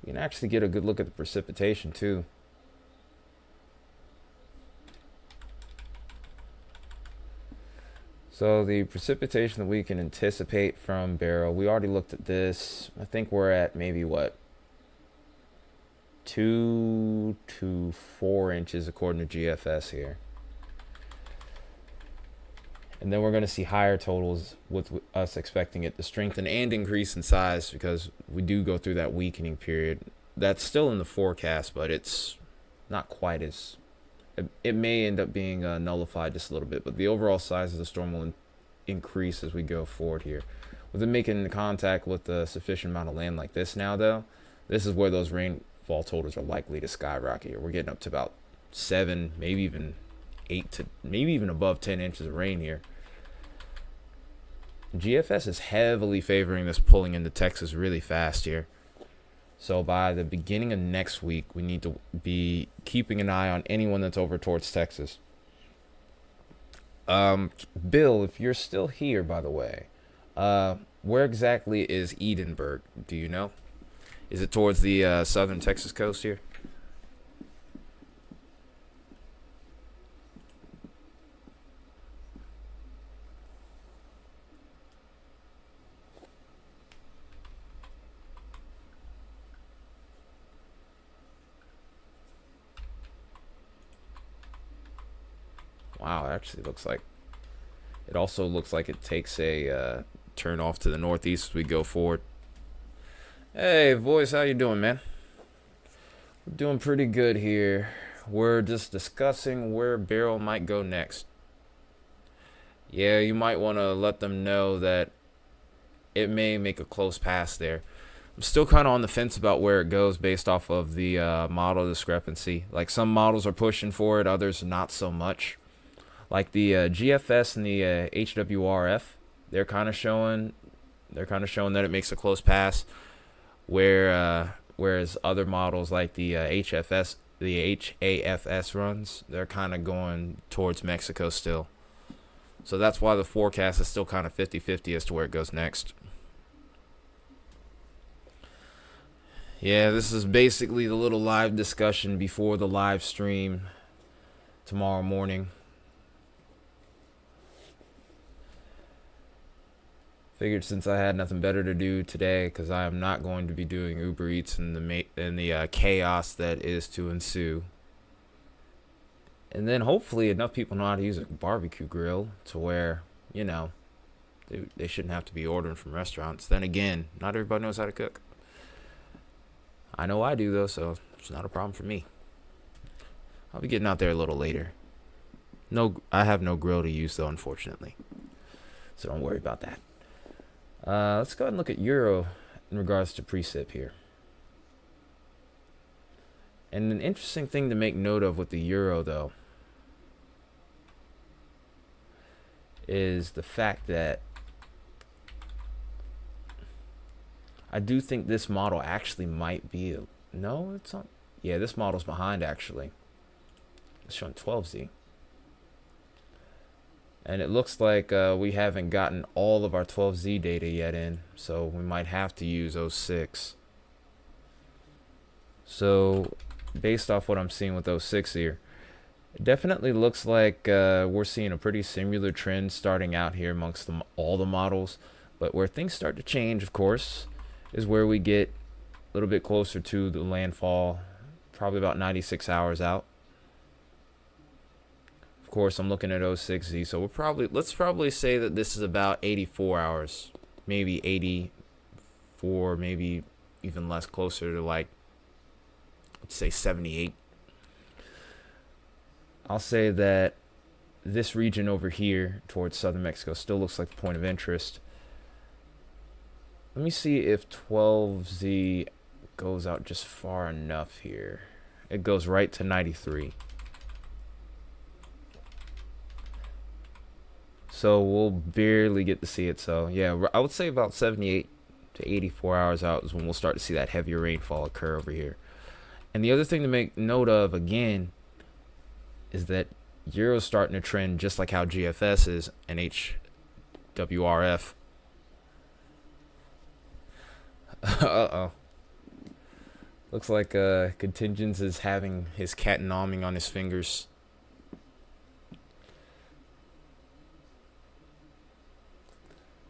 You can actually get a good look at the precipitation too. So the precipitation that we can anticipate from Beryl, we already looked at this. I think we're at maybe what, 2 to 4 inches according to GFS here. And then we're going to see higher totals with us expecting it to strengthen and increase in size because we do go through that weakening period. That's still in the forecast, but it's not quite as... It may end up being nullified just a little bit, but the overall size of the storm will increase as we go forward here. With it making contact with a sufficient amount of land like this now, though, this is where those rainfall totals are likely to skyrocket here. We're getting up to about 7, maybe even 8 to maybe even above 10 inches of rain here. GFS is heavily favoring this pulling into Texas really fast here. So by the beginning of next week, we need to be keeping an eye on anyone that's over towards Texas. Bill, if you're still here, by the way, where exactly is Edinburgh? Do you know? Is it towards the southern Texas coast here? Wow, it actually looks like it also looks like it takes a turn off to the northeast as we go forward. Hey, voice, how you doing, man? We're doing pretty good here. We're just discussing where Beryl might go next. Yeah, you might want to let them know that it may make a close pass there. I'm still kind of on the fence about where it goes based off of the model discrepancy. Like some models are pushing for it, others not so much. Like the GFS and the HWRF, they're kind of showing that it makes a close pass, whereas other models like the HFS, the HAFS runs, they're kind of going towards Mexico still. So that's why the forecast is still kind of 50-50 as to where it goes next. Yeah, this is basically the little live discussion before the live stream tomorrow morning. Figured since I had nothing better to do today, because I am not going to be doing Uber Eats in the chaos that is to ensue. And then hopefully enough people know how to use a barbecue grill to where, you know, they shouldn't have to be ordering from restaurants. Then again, not everybody knows how to cook. I know I do, though, so it's not a problem for me. I'll be getting out there a little later. No, I have no grill to use, though, unfortunately. So don't worry about that. Let's go ahead and look at Euro in regards to precip here. And an interesting thing to make note of with the Euro, though, is the fact that I do think this model actually might be no, it's not. Yeah, this model's behind actually. It's showing 12Z. And it looks like we haven't gotten all of our 12Z data yet in, so we might have to use 06. So based off what I'm seeing with 06 here, it definitely looks like we're seeing a pretty similar trend starting out here amongst all the models. But where things start to change, of course, is where we get little bit closer to the landfall, probably about 96 hours out. Of course, I'm looking at 06Z, so let's probably say that this is about 84 hours, maybe 84, maybe even less, closer to like, let's say 78. I'll say that this region over here towards southern Mexico still looks like the point of interest. Let me see if 12Z goes out just far enough here. It goes right to 93. So we'll barely get to see it. So yeah, I would say about 78 to 84 hours out is when we'll start to see that heavier rainfall occur over here. And the other thing to make note of, again, is that Euro's starting to trend just like how GFS is and HWRF. Uh-oh. Looks like Contingents is having his cat gnawing on his fingers.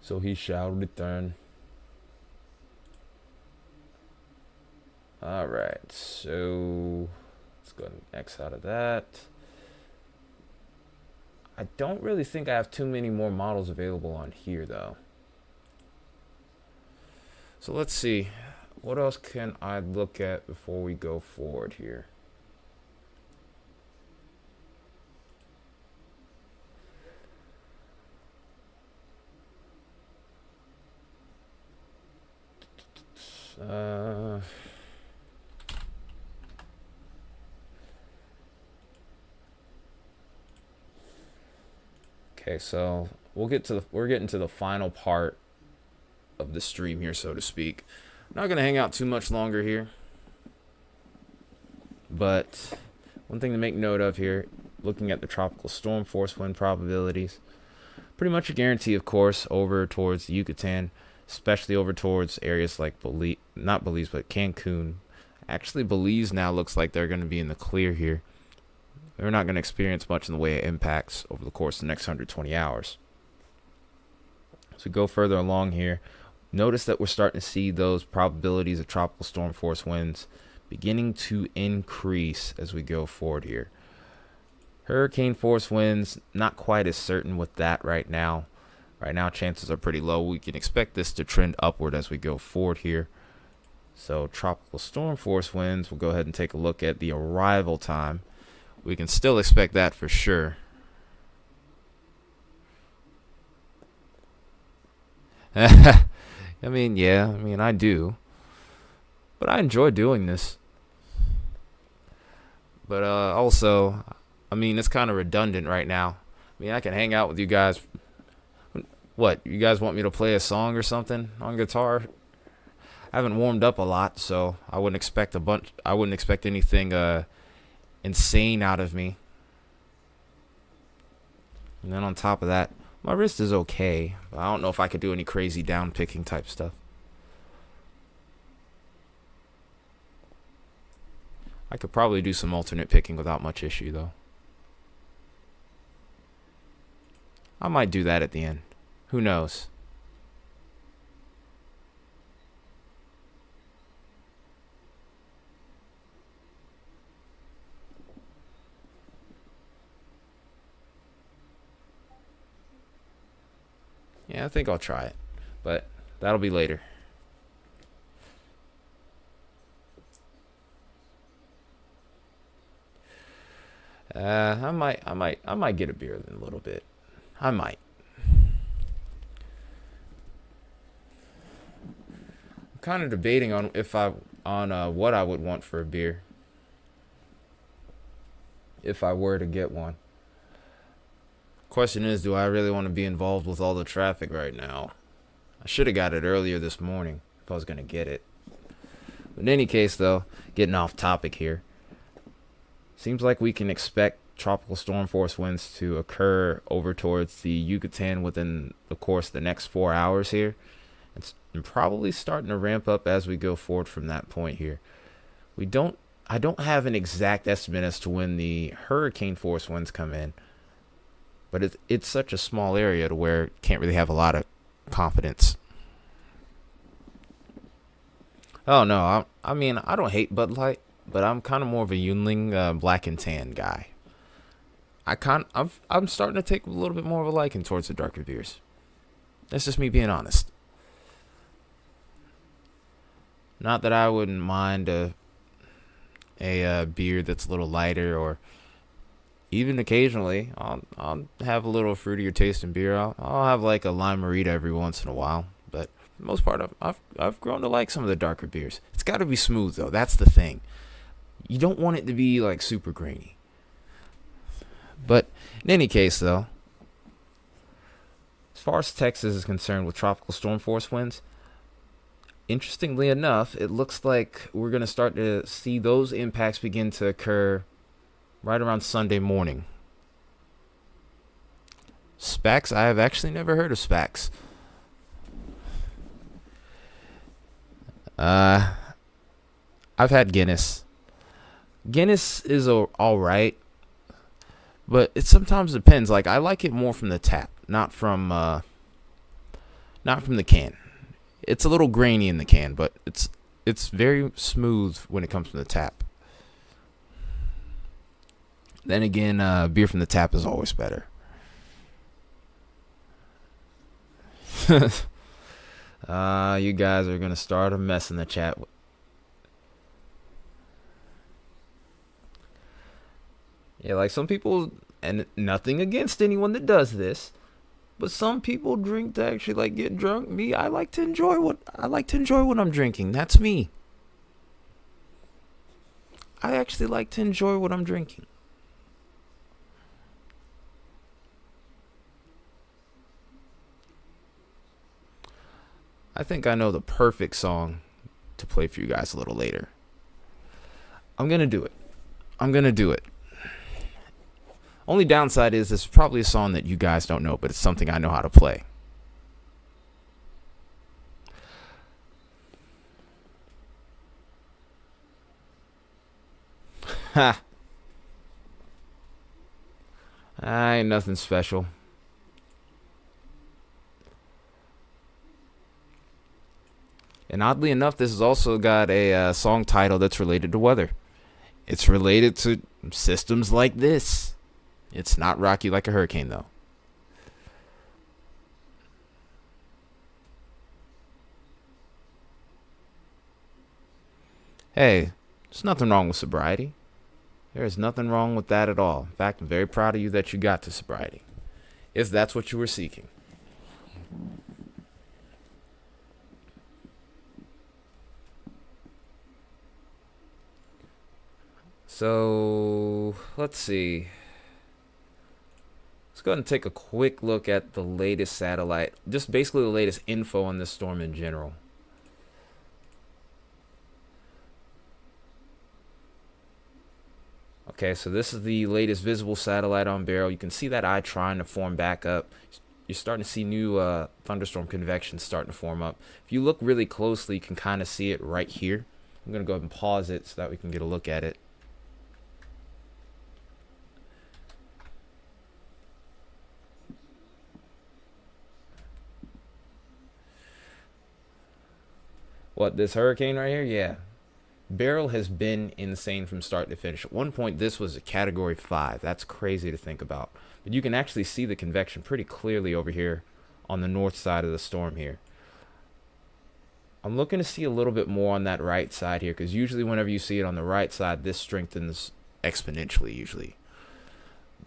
So he shall return. Alright, so let's go ahead and X out of that. I don't really think I have too many more models available on here, though. So let's see. What else can I look at before we go forward here? Okay, so we're getting to the final part of the stream here, so to speak. I'm not gonna hang out too much longer here, but one thing to make note of here, looking at the tropical storm force wind probabilities, pretty much a guarantee, of course, over towards the Yucatan, especially over towards areas like Belize, not Belize, but Cancun. Actually, Belize now looks like they're going to be in the clear here. They're not going to experience much in the way of impacts over the course of the next 120 hours. As we go further along here, notice that we're starting to see those probabilities of tropical storm force winds beginning to increase as we go forward here. Hurricane force winds, not quite as certain with that right now. Right now, chances are pretty low. We can expect this to trend upward as we go forward here. So tropical storm force winds, we'll go ahead and take a look at the arrival time. We can still expect that for sure. I mean, yeah, I do. But I enjoy doing this. But also, it's kind of redundant right now. I can hang out with you guys. What, you guys want me to play a song or something on guitar? I haven't warmed up a lot, so I wouldn't expect anything insane out of me. And then on top of that, my wrist is okay, but I don't know if I could do any crazy down picking type stuff. I could probably do some alternate picking without much issue, though. I might do that at the end. Who knows? Yeah, I think I'll try it, but that'll be later. I might get a beer in a little bit. I might. I'm kind of debating on what I would want for a beer if I were to get one. Question is, do I really want to be involved with all the traffic right now? I should have got it earlier this morning if I was going to get it. But in any case, though, getting off topic here. Seems like we can expect tropical storm force winds to occur over towards the Yucatan within the course of the next 4 hours here. And probably starting to ramp up as we go forward from that point here. I don't have an exact estimate as to when the hurricane force winds come in. But it's such a small area to where it can't really have a lot of confidence. Oh no, I mean I don't hate Bud Light, but I'm kind of more of a Yunling black and tan guy. I'm starting to take a little bit more of a liking towards the darker beers. That's just me being honest. Not that I wouldn't mind a beer that's a little lighter, or even occasionally I'll have a little fruitier taste in beer. I'll have like a lime marita every once in a while, but for the most part I've grown to like some of the darker beers. It's got to be smooth though. That's the thing. You don't want it to be like super grainy. But in any case though, as far as Texas is concerned with tropical storm force winds, interestingly enough, it looks like we're going to start to see those impacts begin to occur right around Sunday morning. Spacs? I have actually never heard of Spacs. I've had Guinness. Guinness is all right, but it sometimes depends. Like I like it more from the tap, not from the can. It's a little grainy in the can, but it's very smooth when it comes from the tap. Then again, beer from the tap is always better. You guys are gonna start a mess in the chat. Yeah, like some people, and nothing against anyone that does this, but some people drink to actually like get drunk. Me, I like to enjoy what I'm drinking. That's me. I actually like to enjoy what I'm drinking. I think I know the perfect song to play for you guys a little later. I'm gonna do it. I'm gonna do it. Only downside is this is probably a song that you guys don't know, but it's something I know how to play. Ha! Ain't nothing special. And oddly enough, this has also got a song title that's related to weather. It's related to systems like this. It's not rocky like a hurricane, though. Hey, there's nothing wrong with sobriety. There is nothing wrong with that at all. In fact, I'm very proud of you that you got to sobriety, if that's what you were seeking. So, let's see. Let's go ahead and take a quick look at the latest satellite. Just basically the latest info on this storm in general. Okay, so this is the latest visible satellite on Beryl. You can see that eye trying to form back up. You're starting to see new thunderstorm convection starting to form up. If you look really closely, you can kind of see it right here. I'm going to go ahead and pause it so that we can get a look at it. What, this hurricane right here? Yeah. Beryl has been insane from start to finish. At one point, this was a category 5. That's crazy to think about. But you can actually see the convection pretty clearly over here on the north side of the storm here. I'm looking to see a little bit more on that right side here, because usually whenever you see it on the right side, this strengthens exponentially usually.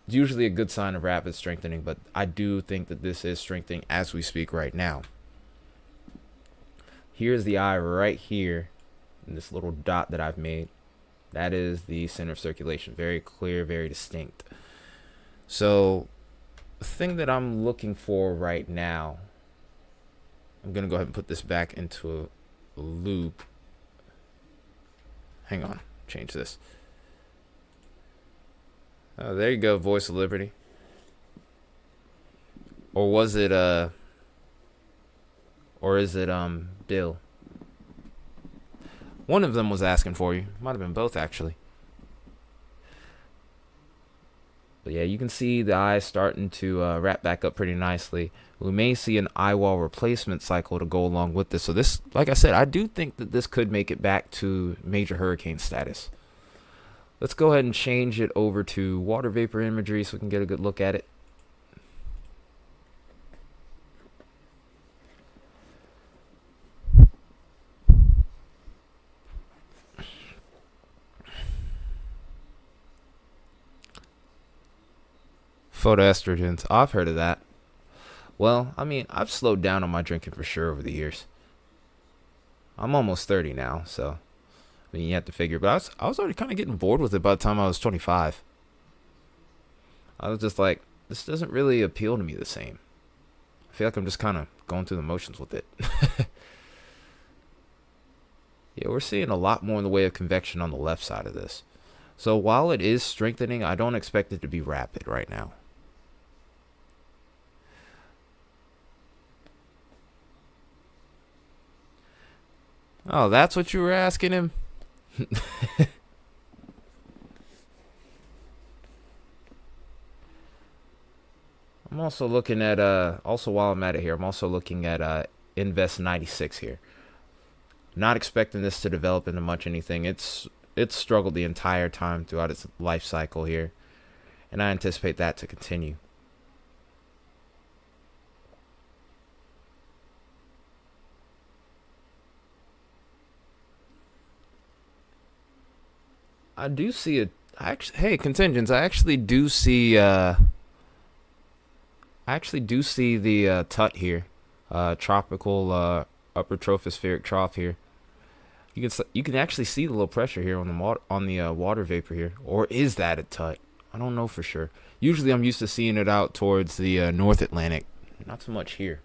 It's usually a good sign of rapid strengthening, but I do think that this is strengthening as we speak right now. Here's the eye right here, in this little dot that I've made. That is the center of circulation. Very clear, very distinct. So the thing that I'm looking for right now, I'm going to go ahead and put this back into a loop. Hang on, change this. Oh, there you go, Voice of Liberty. Or was it Bill? One of them was asking for you. Might have been both, actually. But yeah, you can see the eye starting to wrap back up pretty nicely. We may see an eye wall replacement cycle to go along with this. So this, like I said, I do think that this could make it back to major hurricane status. Let's go ahead and change it over to water vapor imagery so we can get a good look at it. Photoestrogens. I've heard of that. Well, I mean, I've slowed down on my drinking for sure over the years. I'm almost 30 now, so I mean, you have to figure. But I was already kind of getting bored with it by the time I was 25. I was just like, this doesn't really appeal to me the same. I feel like I'm just kind of going through the motions with it. Yeah, we're seeing a lot more in the way of convection on the left side of this. So while it is strengthening, I don't expect it to be rapid right now. Oh, that's what you were asking him? I'm also looking at also while I'm at it here, I'm also looking at Invest 96 here. Not expecting this to develop into much anything. It's struggled the entire time throughout its life cycle here, and I anticipate that to continue. I do see it. Actually, hey, contingents. I actually do see the tut here, tropical upper tropospheric trough here. You can actually see the low pressure here on the water vapor here, or is that a tut? I don't know for sure. Usually, I'm used to seeing it out towards the North Atlantic, not so much here.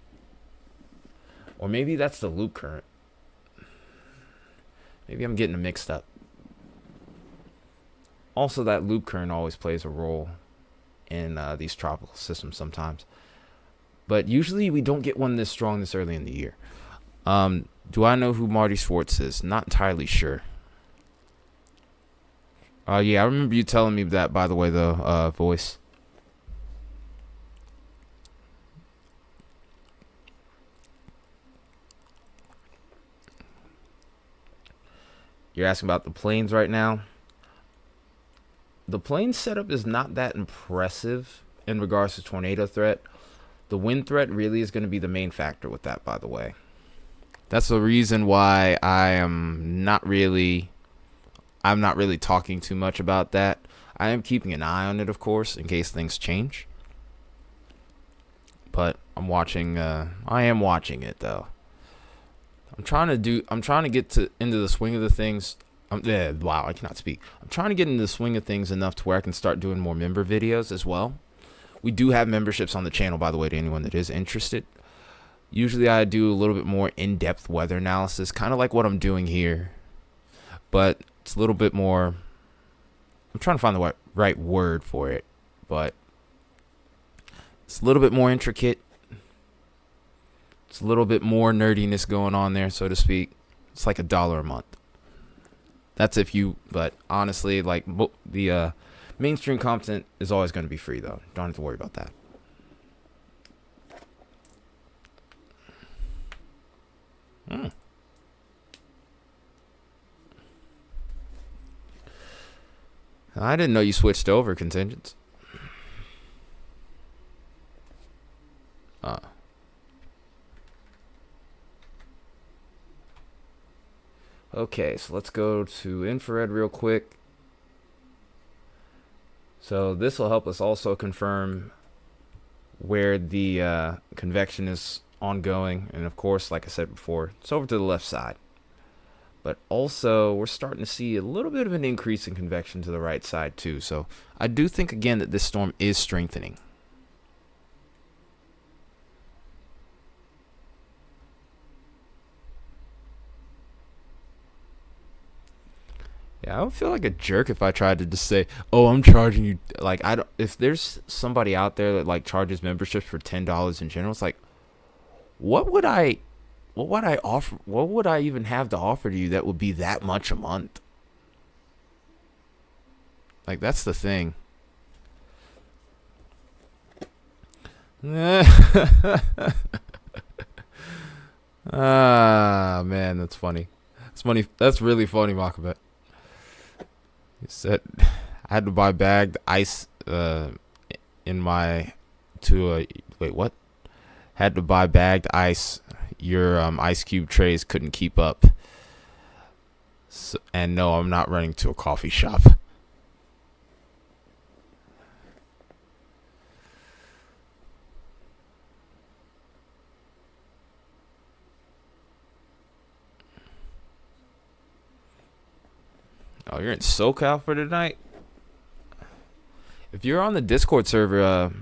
Or maybe that's the loop current. Maybe I'm getting them mixed up. Also, that loop current always plays a role in these tropical systems sometimes. But usually we don't get one this strong this early in the year. Do I know who Marty Schwartz is? Not entirely sure. Yeah, I remember you telling me that, by the way, though, voice. You're asking about the planes right now. The plane setup is not that impressive in regards to tornado threat. The wind threat really is going to be the main factor with that, by the way. That's the reason why I'm not really talking too much about that. I am keeping an eye on it, of course, in case things change. But I am watching it though. I'm trying to get into the swing of the things. Wow, I cannot speak. I'm trying to get into the swing of things enough to where I can start doing more member videos as well. We do have memberships on the channel, by the way, to anyone that is interested. Usually I do a little bit more in-depth weather analysis, kind of like what I'm doing here. But it's a little bit more... I'm trying to find the right word for it. But it's a little bit more intricate. It's a little bit more nerdiness going on there, so to speak. It's like $1 a month. But honestly, like the mainstream content is always going to be free, though. Don't have to worry about that. I didn't know you switched over, contingents. Okay, so let's go to infrared real quick. So this will help us also confirm where the convection is ongoing. And of course, like I said before, it's over to the left side. But also, we're starting to see a little bit of an increase in convection to the right side too. So I do think, again, that this storm is strengthening. Yeah, I would feel like a jerk if I tried to just say, "Oh, I'm charging you." Like, I don't. If there's somebody out there that like charges memberships for $10 in general, it's like, what would I offer? What would I even have to offer to you that would be that much a month? Like, that's the thing. Ah, man, that's funny. That's funny. That's really funny, Makabet. He said I had to buy bagged ice in my to wait, what? Had to buy bagged ice. Your ice cube trays couldn't keep up. So, and no, I'm not running to a coffee shop. Oh, you're in SoCal for tonight? If you're on the Discord server,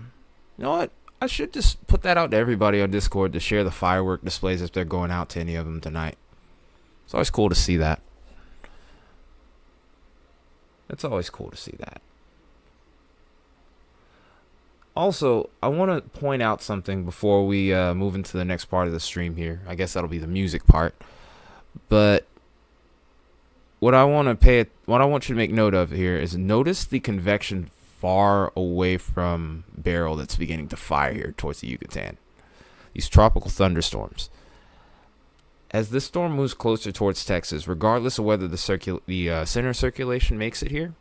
you know what? I should just put that out to everybody on Discord to share the firework displays if they're going out to any of them tonight. It's always cool to see that. It's always cool to see that. Also, I want to point out something before we move into the next part of the stream here. I guess that'll be the music part. But what I want you to make note of here is notice the convection far away from Beryl that's beginning to fire here towards the Yucatan. These tropical thunderstorms. As this storm moves closer towards Texas, regardless of whether the center circulation makes it here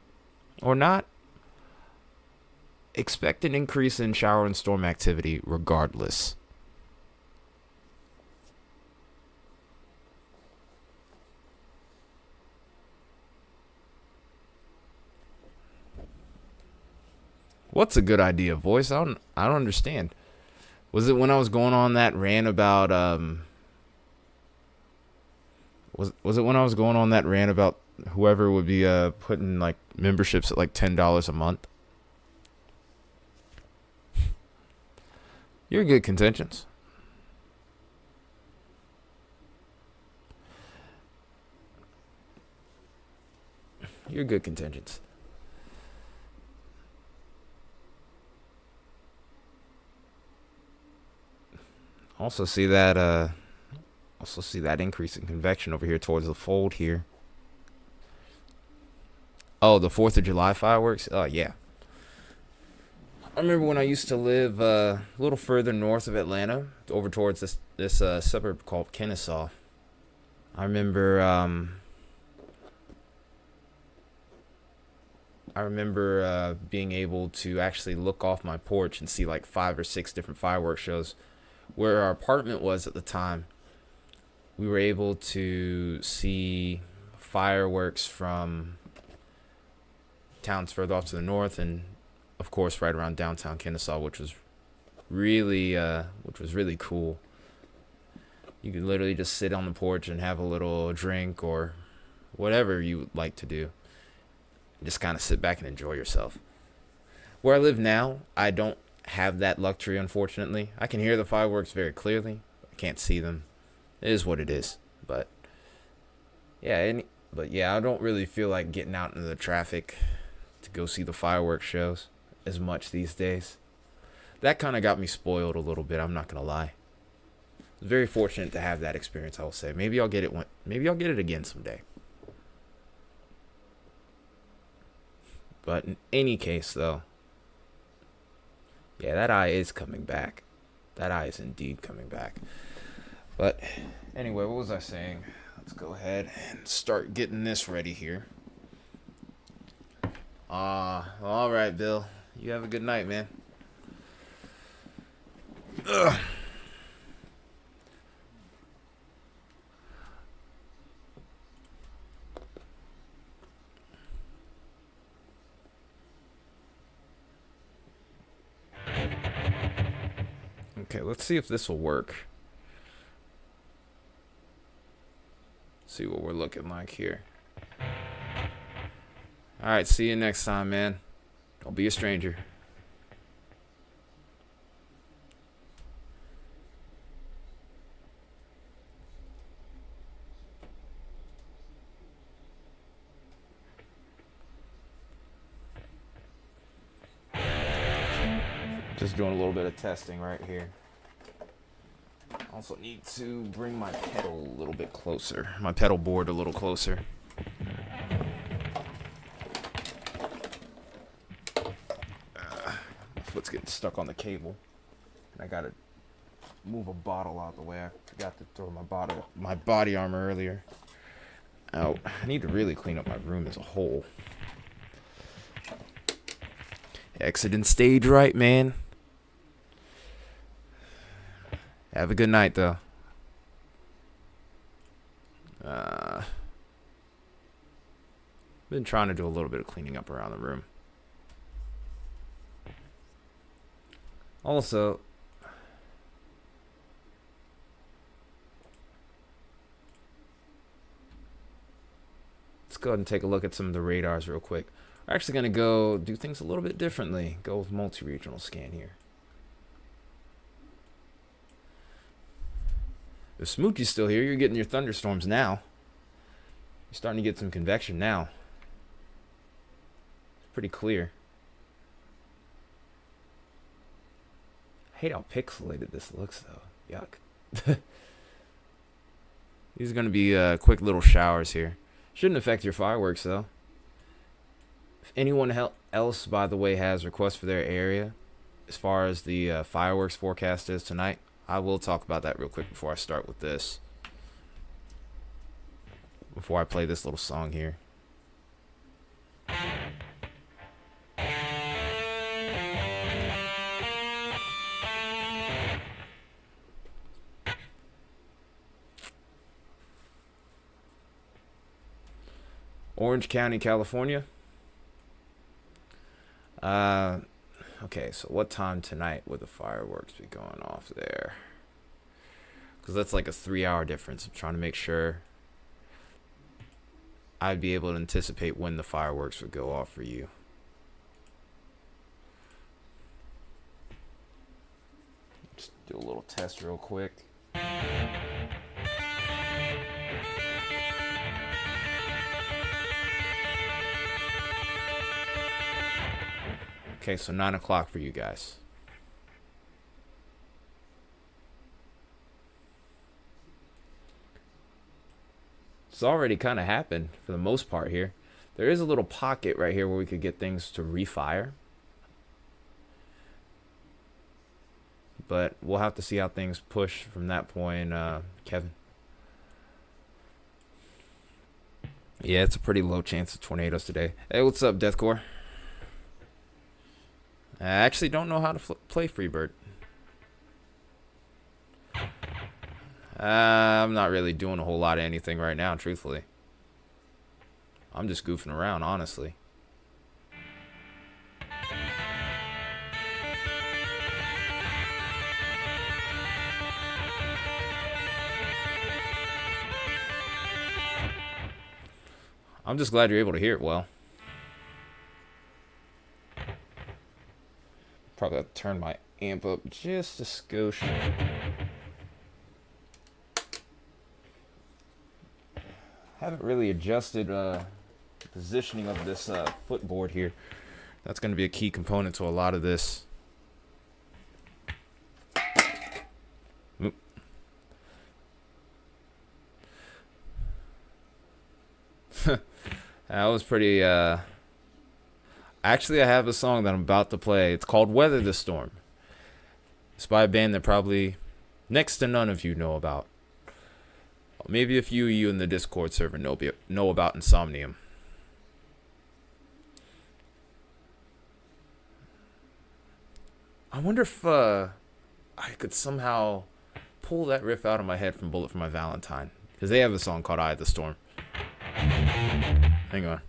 or not, expect an increase in shower and storm activity regardless. What's a good idea, voice? I don't understand. Was it when I was going on that rant about was it when I was going on that rant about whoever would be putting like memberships at like $10 a month? You're good contentions. You're good contentions. Also see that increase in convection over here towards the fold here. Oh, the 4th of July fireworks? Oh, yeah. I remember when I used to live a little further north of Atlanta, over towards this suburb called Kennesaw. I remember being able to actually look off my porch and see like 5 or 6 different fireworks shows. Where our apartment was at the time, we were able to see fireworks from towns further off to the north, and of course right around downtown Kennesaw, which was really cool. You could literally just sit on the porch and have a little drink or whatever you would like to do. Just kind of sit back and enjoy yourself. Where I live now, I don't have that luxury, unfortunately. I can hear the fireworks very clearly. I can't see them. It is what it is. But yeah, I don't really feel like getting out into the traffic to go see the fireworks shows as much these days. That kind of got me spoiled a little bit, I'm not gonna lie. I was very fortunate to have that experience, I will say. Maybe I'll get it again someday. But in any case, though, yeah, that eye is coming back. That eye is indeed coming back. But anyway, what was I saying? Let's go ahead and start getting this ready here. All right, Bill. You have a good night, man. Ugh. Okay, let's see if this will work. See what we're looking like here. Alright, see you next time, man. Don't be a stranger. Just doing a little bit of testing right here. Also need to bring my pedal a little bit closer. My pedal board a little closer. My foot's getting stuck on the cable. I gotta move a bottle out of the way. I forgot to throw my body armor earlier. Oh, I need to really clean up my room as a whole. Exiting stage right, man. Have a good night, though. Been trying to do a little bit of cleaning up around the room. Also, let's go ahead and take a look at some of the radars real quick. We're actually going to go do things a little bit differently. Go with multi-regional scan here. If Smoochie's still here, you're getting your thunderstorms now. You're starting to get some convection now. It's pretty clear. I hate how pixelated this looks, though. Yuck. These are going to be quick little showers here. Shouldn't affect your fireworks, though. If anyone else, by the way, has requests for their area, as far as the fireworks forecast is tonight, I will talk about that real quick before I start with this. Before I play this little song here. Orange County, California. Okay, so what time tonight would the fireworks be going off there? Because that's like a 3-hour difference. I'm trying to make sure I'd be able to anticipate when the fireworks would go off for you. Just do a little test real quick. Okay, so 9 o'clock for you guys. It's already kind of happened for the most part here. There is a little pocket right here where we could get things to refire. But we'll have to see how things push from that point, Kevin. Yeah, it's a pretty low chance of tornadoes today. Hey, what's up, Deathcore? I actually don't know how to play Freebird. I'm not really doing a whole lot of anything right now, truthfully. I'm just goofing around, honestly. I'm just glad you're able to hear it well. Probably have to turn my amp up just a skosh. Haven't really adjusted positioning of this footboard here. That's going to be a key component to a lot of this. Oop. That was pretty actually, I have a song that I'm about to play. It's called Weather the Storm. It's by a band that probably next to none of you know about. Maybe a few of you in the Discord server know about Insomnium. I wonder if I could somehow pull that riff out of my head from Bullet for My Valentine. Because they have a song called Eye of the Storm. Hang on.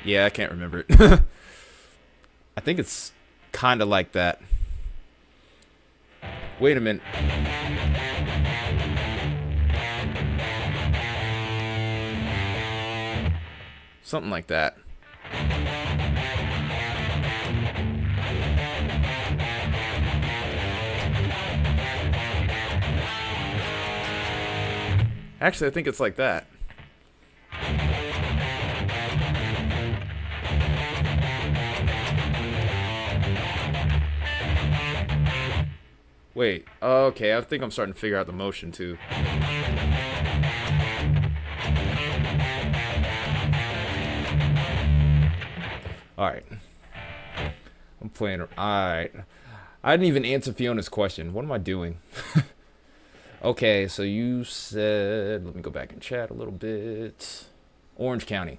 Yeah, I can't remember it. I think it's kind of like that. Wait a minute. Something like that. Actually, I think it's like that. Wait, okay, I think I'm starting to figure out the motion too. All right. I'm playing. All right. I didn't even answer Fiona's question. What am I doing? Okay, so you said, let me go back and chat a little bit. Orange County.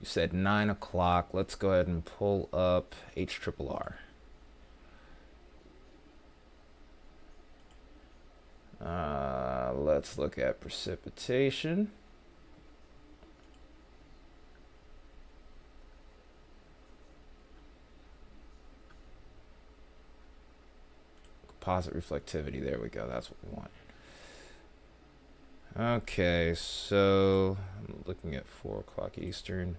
You said 9 o'clock. Let's go ahead and pull up HRRR. Let's look at precipitation. Composite reflectivity. There we go. That's what we want. Okay, so I'm looking at 4 o'clock Eastern.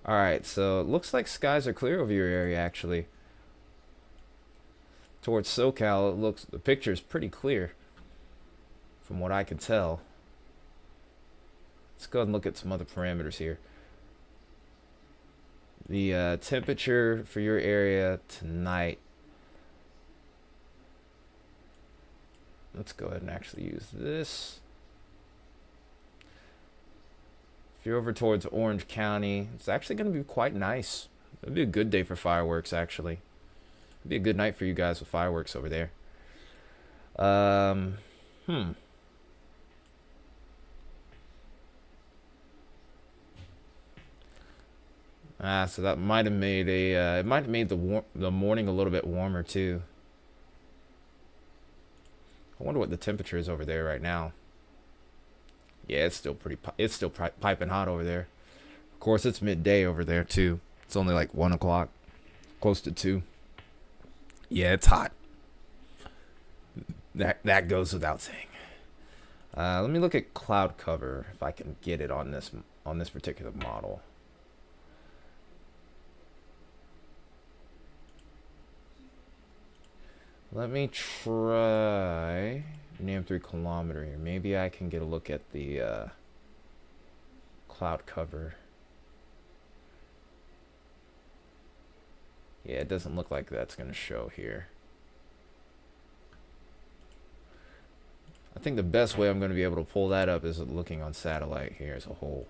All right, so it looks like skies are clear over your area, actually. Towards SoCal, it looks, the picture is pretty clear from what I can tell. Let's go ahead and look at some other parameters here. The temperature for your area tonight. Let's go ahead and actually use this. If you're over towards Orange County, it's actually going to be quite nice. It'll be a good day for fireworks, actually. It'll be a good night for you guys with fireworks over there. So that might have made it might have made the morning a little bit warmer too. I wonder what the temperature is over there right now. Yeah, it's still piping hot over there. Of course, it's midday over there too. It's only like 1 o'clock, close to 2. Yeah, it's hot. That goes without saying. Let me look at cloud cover if I can get it on this particular model. Let me try name 3 kilometer here. Maybe I can get a look at the cloud cover. Yeah, it doesn't look like that's going to show here. I think the best way I'm going to be able to pull that up is looking on satellite here as a whole.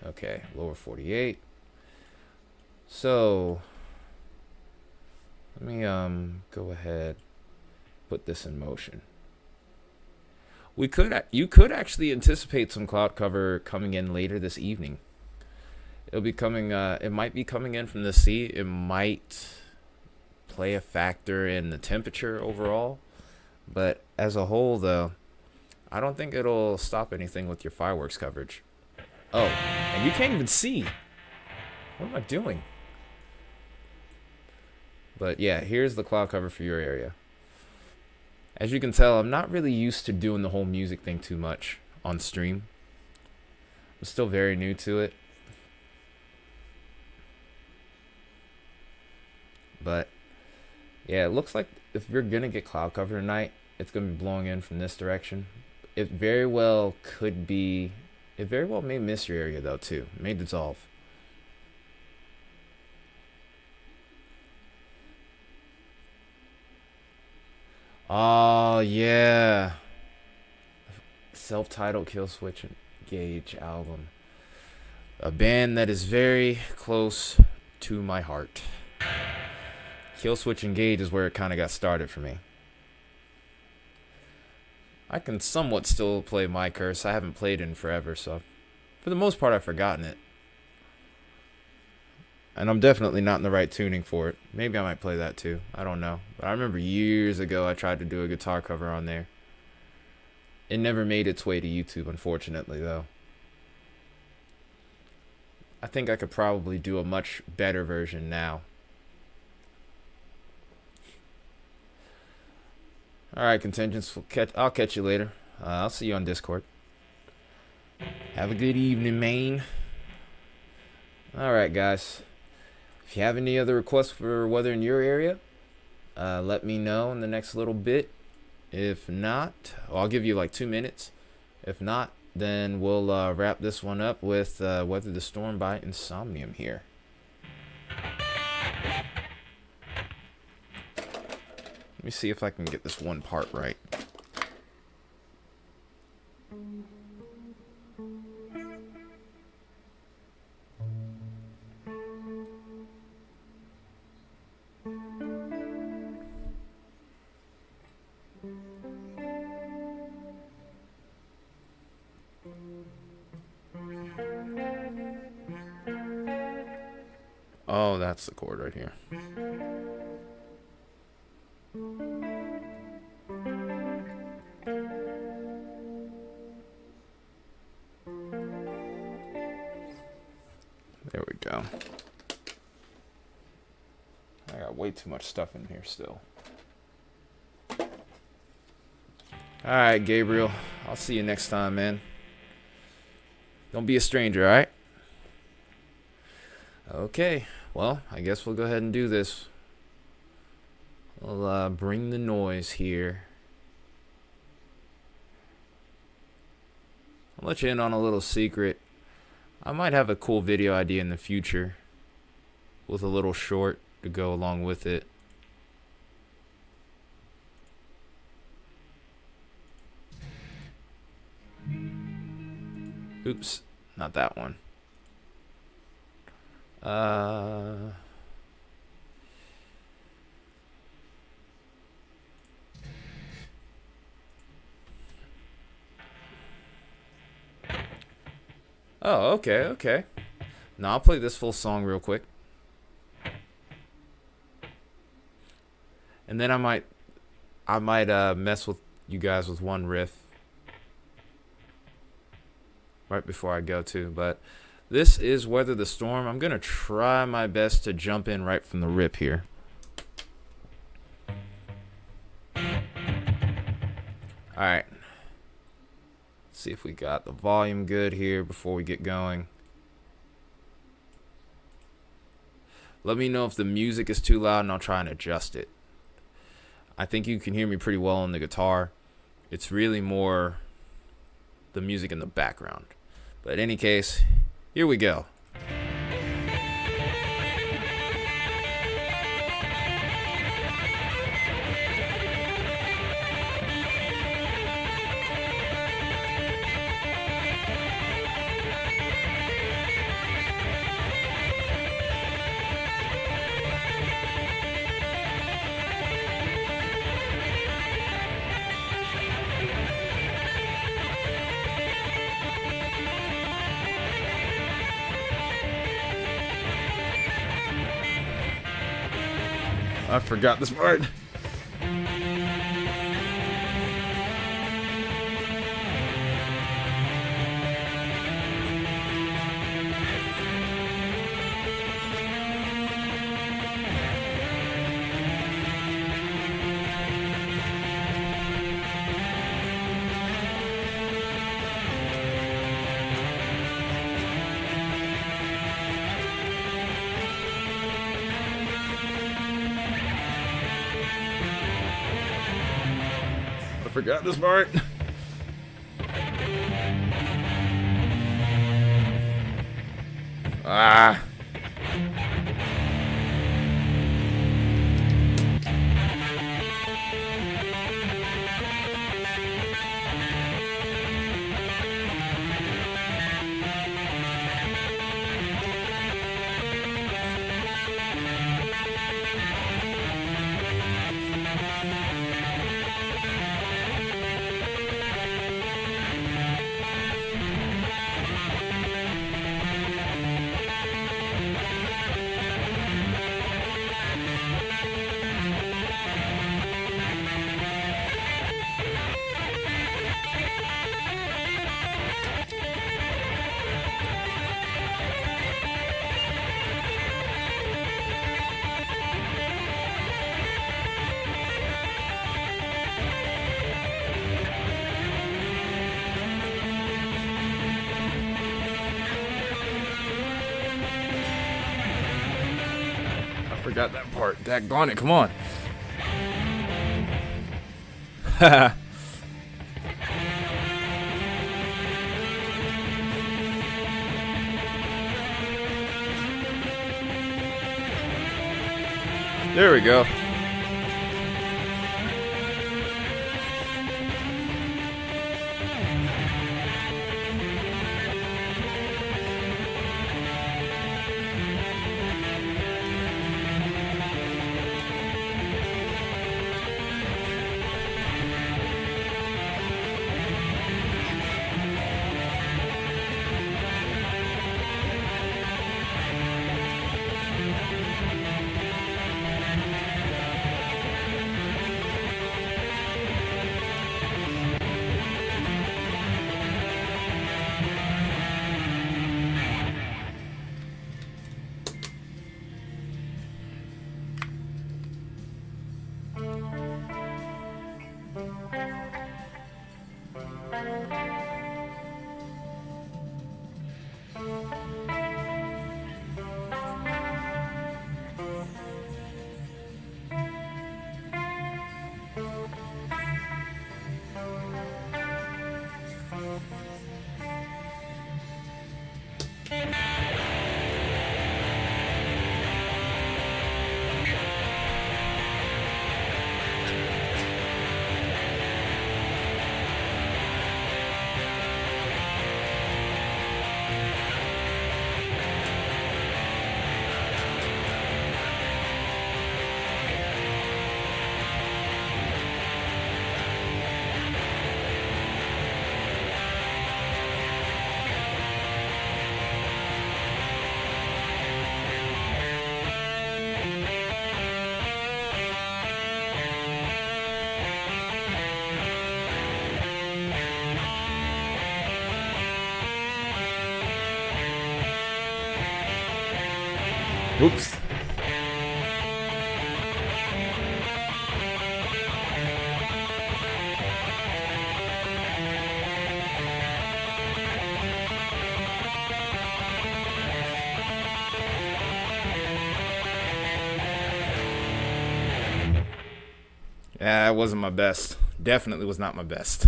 Okay, lower 48. So let me go ahead, put this in motion. You could actually anticipate some cloud cover coming in later this evening. It'll be coming. It might be coming in from the sea. It might play a factor in the temperature overall, but as a whole, though, I don't think it'll stop anything with your fireworks coverage. Oh, and you can't even see. What am I doing? But yeah, here's the cloud cover for your area. As you can tell, I'm not really used to doing the whole music thing too much on stream. I'm still very new to it. But yeah, it looks like if you're gonna get cloud cover tonight, it's gonna be blowing in from this direction. It very well could be. It very well may miss your area though too. It may dissolve. Oh yeah, self-titled Kill Switch Engage album, a band that is very close to my heart. Kill Switch Engage is where it kind of got started for me. I can somewhat still play My Curse. I haven't played it in forever, so for the most part I've forgotten it. And I'm definitely not in the right tuning for it. Maybe I might play that too. I don't know. But I remember years ago I tried to do a guitar cover on there. It never made its way to YouTube, unfortunately, though. I think I could probably do a much better version now. Alright, contingents. I'll catch you later. I'll see you on Discord. Have a good evening, Maine. Alright, guys. If you have any other requests for weather in your area, let me know in the next little bit. If not, I'll give you like 2 minutes. If not, then we'll wrap this one up with Weather the Storm by Insomnium here. Let me see if I can get this one part right. Oh, that's the chord right here. There we go. I got way too much stuff in here still. Alright, Gabriel. I'll see you next time, man. Don't be a stranger, alright? Okay. Well, I guess we'll go ahead and do this. We'll bring the noise here. I'll let you in on a little secret. I might have a cool video idea in the future with a little short to go along with it. Oops, not that one. Oh, okay. Now I'll play this full song real quick. And then I might mess with you guys with one riff right before I go too. But this is Weather the Storm. I'm gonna try my best to jump in right from the rip here. Alright. See if we got the volume good here before we get going. Let me know if the music is too loud and I'll try and adjust it. I think you can hear me pretty well on the guitar. It's really more the music in the background. But in any case, here we go. I forgot this part. I forgot this part. Ah. Forgot that part. Daggone it, come on. There we go. Oops. Yeah, it wasn't my best. Definitely was not my best.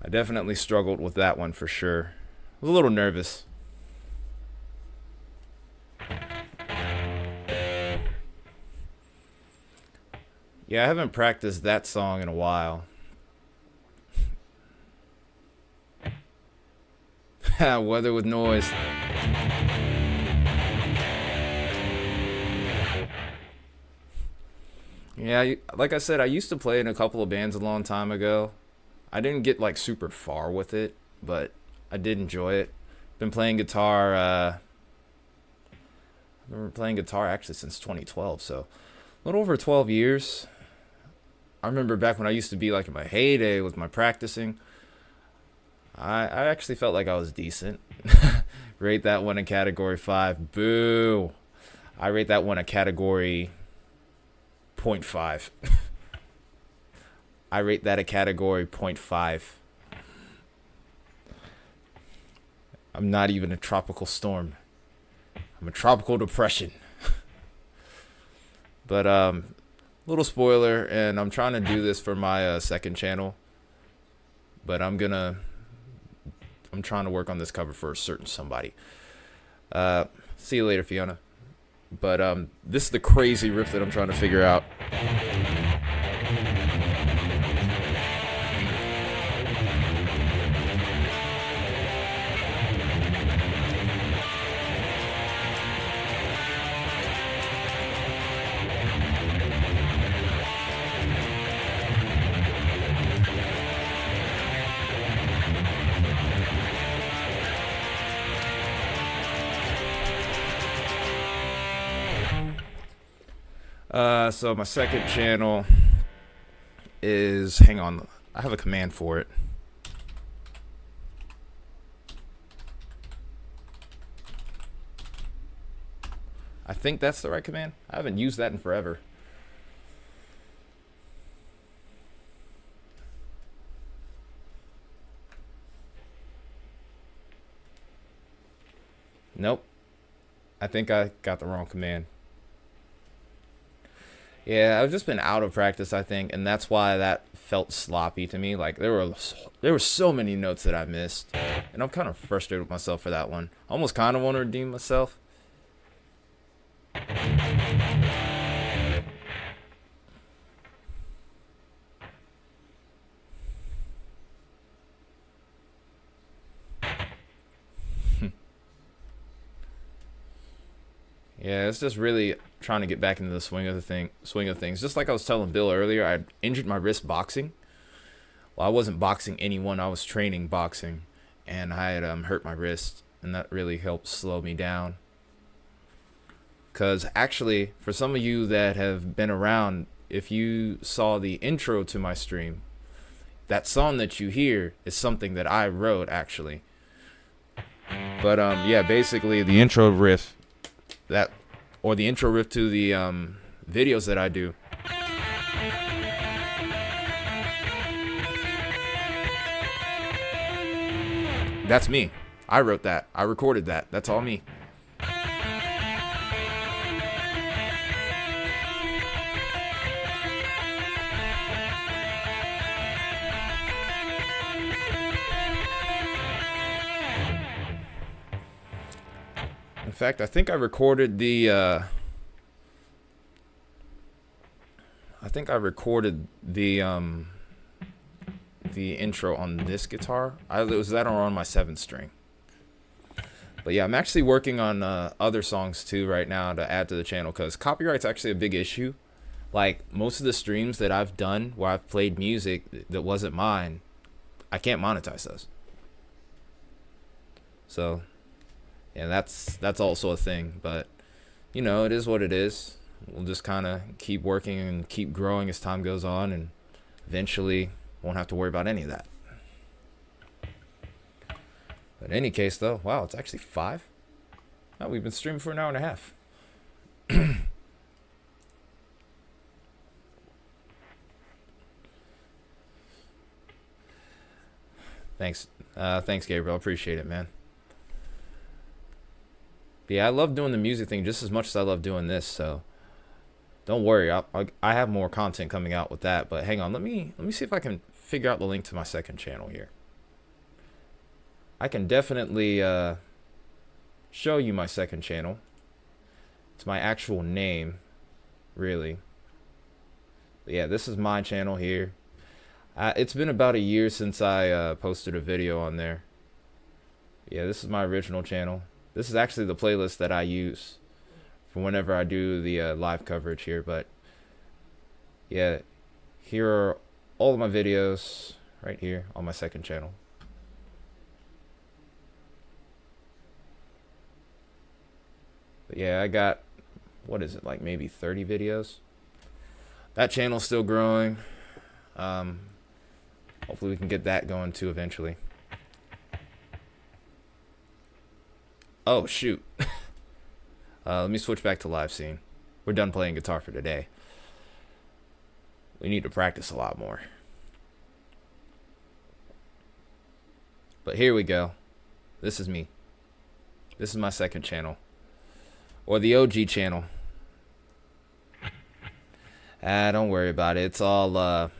I definitely struggled with that one for sure. I was a little nervous. Yeah, I haven't practiced that song in a while. Weather with noise. Yeah, like I said, I used to play in a couple of bands a long time ago. I didn't get like super far with it, but I did enjoy it. Been playing guitar. I've been playing guitar actually since 2012, so a little over 12 years. I remember back when I used to be like in my heyday with my practicing. I actually felt like I was decent. Rate that one a category 5. Boo. I rate that one a category 0.5. I rate that a category 0.5. I'm not even a tropical storm. I'm a tropical depression. But little spoiler, and I'm trying to do this for my second channel. But I'm trying to work on this cover for a certain somebody. See you later, Fiona. But this is the crazy riff that I'm trying to figure out. So my second channel is, hang on, I have a command for it. I think that's the right command. I haven't used that in forever. Nope. I think I got the wrong command. Yeah, I've just been out of practice, I think, and that's why that felt sloppy to me. Like there were so many notes that I missed, and I'm kind of frustrated with myself for that one. I almost kind of want to redeem myself. Yeah, it's just really trying to get back into the swing of things. Just like I was telling Bill earlier, I injured my wrist boxing. Well, I wasn't boxing anyone. I was training boxing, and I had hurt my wrist, and that really helped slow me down. Because actually, for some of you that have been around, if you saw the intro to my stream, that song that you hear is something that I wrote actually. But yeah, basically the intro riff the intro riff to the videos that I do. That's me. I wrote that. I recorded that. That's all me. In fact, I think I recorded the intro on this guitar. It was that or on my 7th string. But yeah, I'm actually working on other songs too right now to add to the channel, because copyright's actually a big issue. Like most of the streams that I've done where I've played music that wasn't mine, I can't monetize those. So yeah, that's also a thing, but you know, it is what it is. We'll just kind of keep working and keep growing as time goes on, and eventually won't have to worry about any of that. But in any case though, wow, it's actually 5. Oh, we've been streaming for an hour and a half. Thanks. Thanks, Gabriel. I appreciate it, man. But yeah, I love doing the music thing just as much as I love doing this. So don't worry. I have more content coming out with that. But hang on. Let me see if I can figure out the link to my second channel here. I can definitely show you my second channel. It's my actual name, really. But yeah, this is my channel here. It's been about a year since I posted a video on there. Yeah, this is my original channel. This is actually the playlist that I use for whenever I do the live coverage here. But yeah, here are all of my videos right here on my second channel. But yeah, I got, what is it, like maybe 30 videos. That channel's still growing. Hopefully we can get that going too eventually. Oh, shoot. Let me switch back to live scene. We're done playing guitar for today. We need to practice a lot more. But here we go. This is me. This is my second channel. Or the OG channel. Don't worry about it. It's all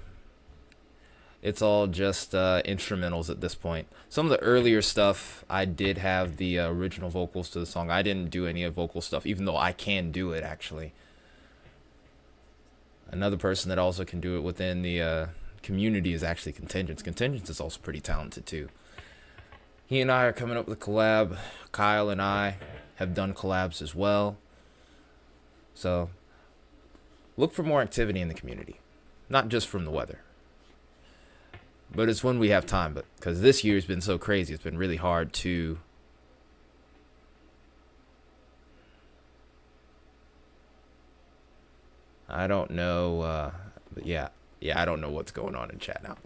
just instrumentals at this point. Some of the earlier stuff, I did have the original vocals to the song. I didn't do any of vocal stuff, even though I can do it, actually. Another person that also can do it within the community is actually Contingents. Contingents is also pretty talented, too. He and I are coming up with a collab. Kyle and I have done collabs as well. So, look for more activity in the community. Not just from the weather. But it's when we have time, but because this year's been so crazy, it's been really hard to I don't know, but yeah, I don't know what's going on in chat now.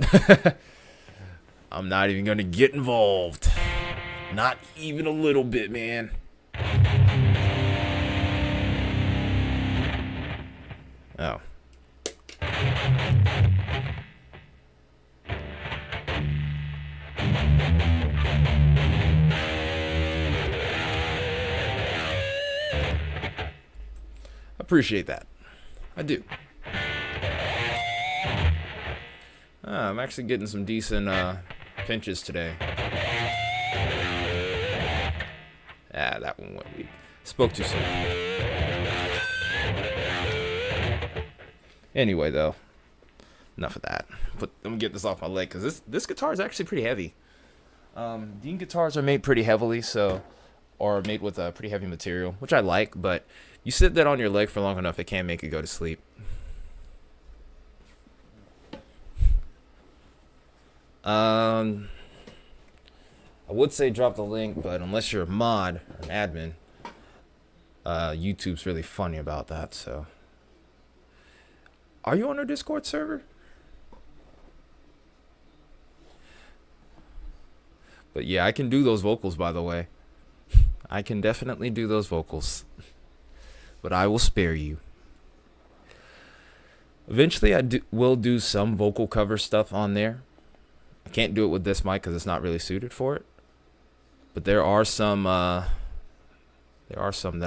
I'm not even gonna get involved. Not even a little bit, man. Oh. Appreciate that. I do. I'm actually getting some decent pinches today. That one went weak. Spoke too soon. Anyway, though, enough of that. Let me get this off my leg because this guitar is actually pretty heavy. Dean guitars are made pretty heavily, or made with a pretty heavy material, which I like, but you sit that on your leg for long enough, it can make you go to sleep. I would say drop the link, but unless you're a mod or an admin, YouTube's really funny about that, so. Are you on our Discord server? But yeah, I can do those vocals, by the way. I can definitely do those vocals. But I will spare you. Eventually, will do some vocal cover stuff on there. I can't do it with this mic because it's not really suited for it. But there are some that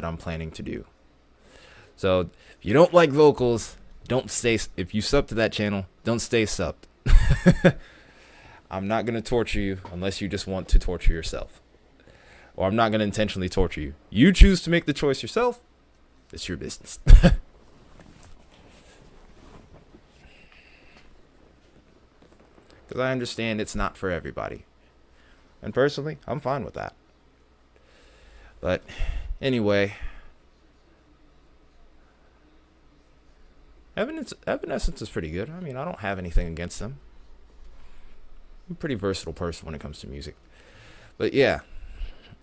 I'm planning to do. So if you don't like vocals, don't stay. If you sub to that channel, don't stay subbed. I'm not gonna torture you unless you just want to torture yourself. Or I'm not gonna intentionally torture you. You choose to make the choice yourself. It's your business. Because I understand it's not for everybody. And personally, I'm fine with that. But anyway, Evanescence is pretty good. I mean, I don't have anything against them. I'm a pretty versatile person when it comes to music. But yeah,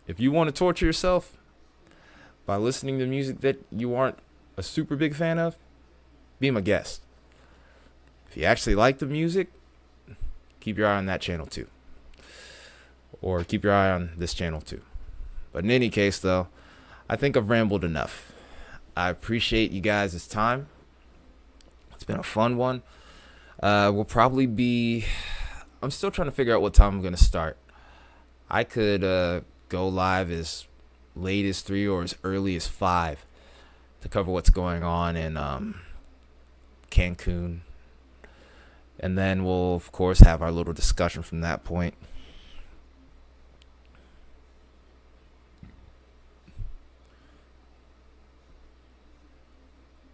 if you want to torture yourself by listening to music that you aren't a super big fan of, be my guest. If you actually like the music, keep your eye on that channel too. Or keep your eye on this channel too. But in any case, though, I think I've rambled enough. I appreciate you guys' time. It's been a fun one. We'll probably be. I'm still trying to figure out what time I'm gonna start. I could go live as late as 3 or as early as 5 to cover what's going on in Cancun, and then we'll of course have our little discussion from that point.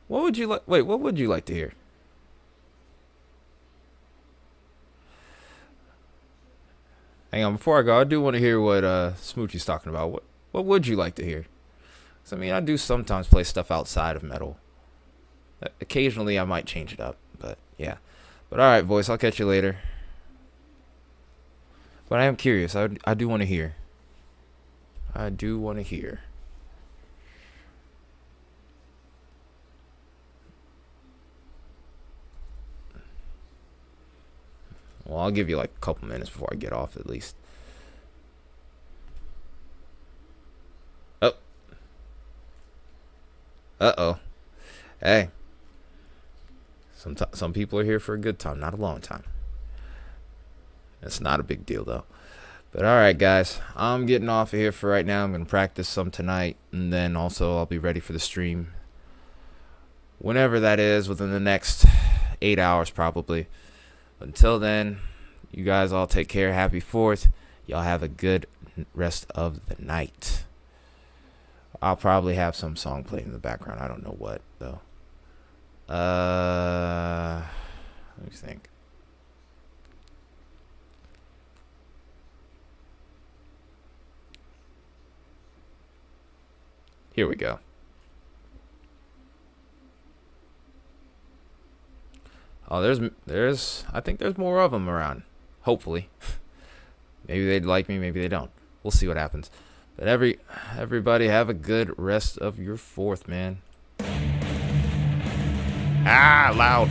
What would you like? Wait, what would you like to hear? Hang on, before I go, I do want to hear what Smoochie's talking about. What would you like to hear? 'Cause, I mean, I do sometimes play stuff outside of metal. Occasionally, I might change it up, but yeah. But all right, voice, I'll catch you later. But I am curious. I do want to hear. I do want to hear. Well, I'll give you like a couple minutes before I get off at least. Oh. Uh-oh. Hey. Some people are here for a good time, not a long time. It's not a big deal though. But all right, guys, I'm getting off of here for right now. I'm going to practice some tonight, and then also I'll be ready for the stream whenever that is, within the next 8 hours probably. Until then, you guys all take care. Happy 4th. Y'all have a good rest of the night. I'll probably have some song playing in the background. I don't know what, though. Let me think. Here we go. Oh, I think there's more of them around. Hopefully. Maybe they'd like me, maybe they don't. We'll see what happens. But everybody have a good rest of your 4th, man. Ah, loud.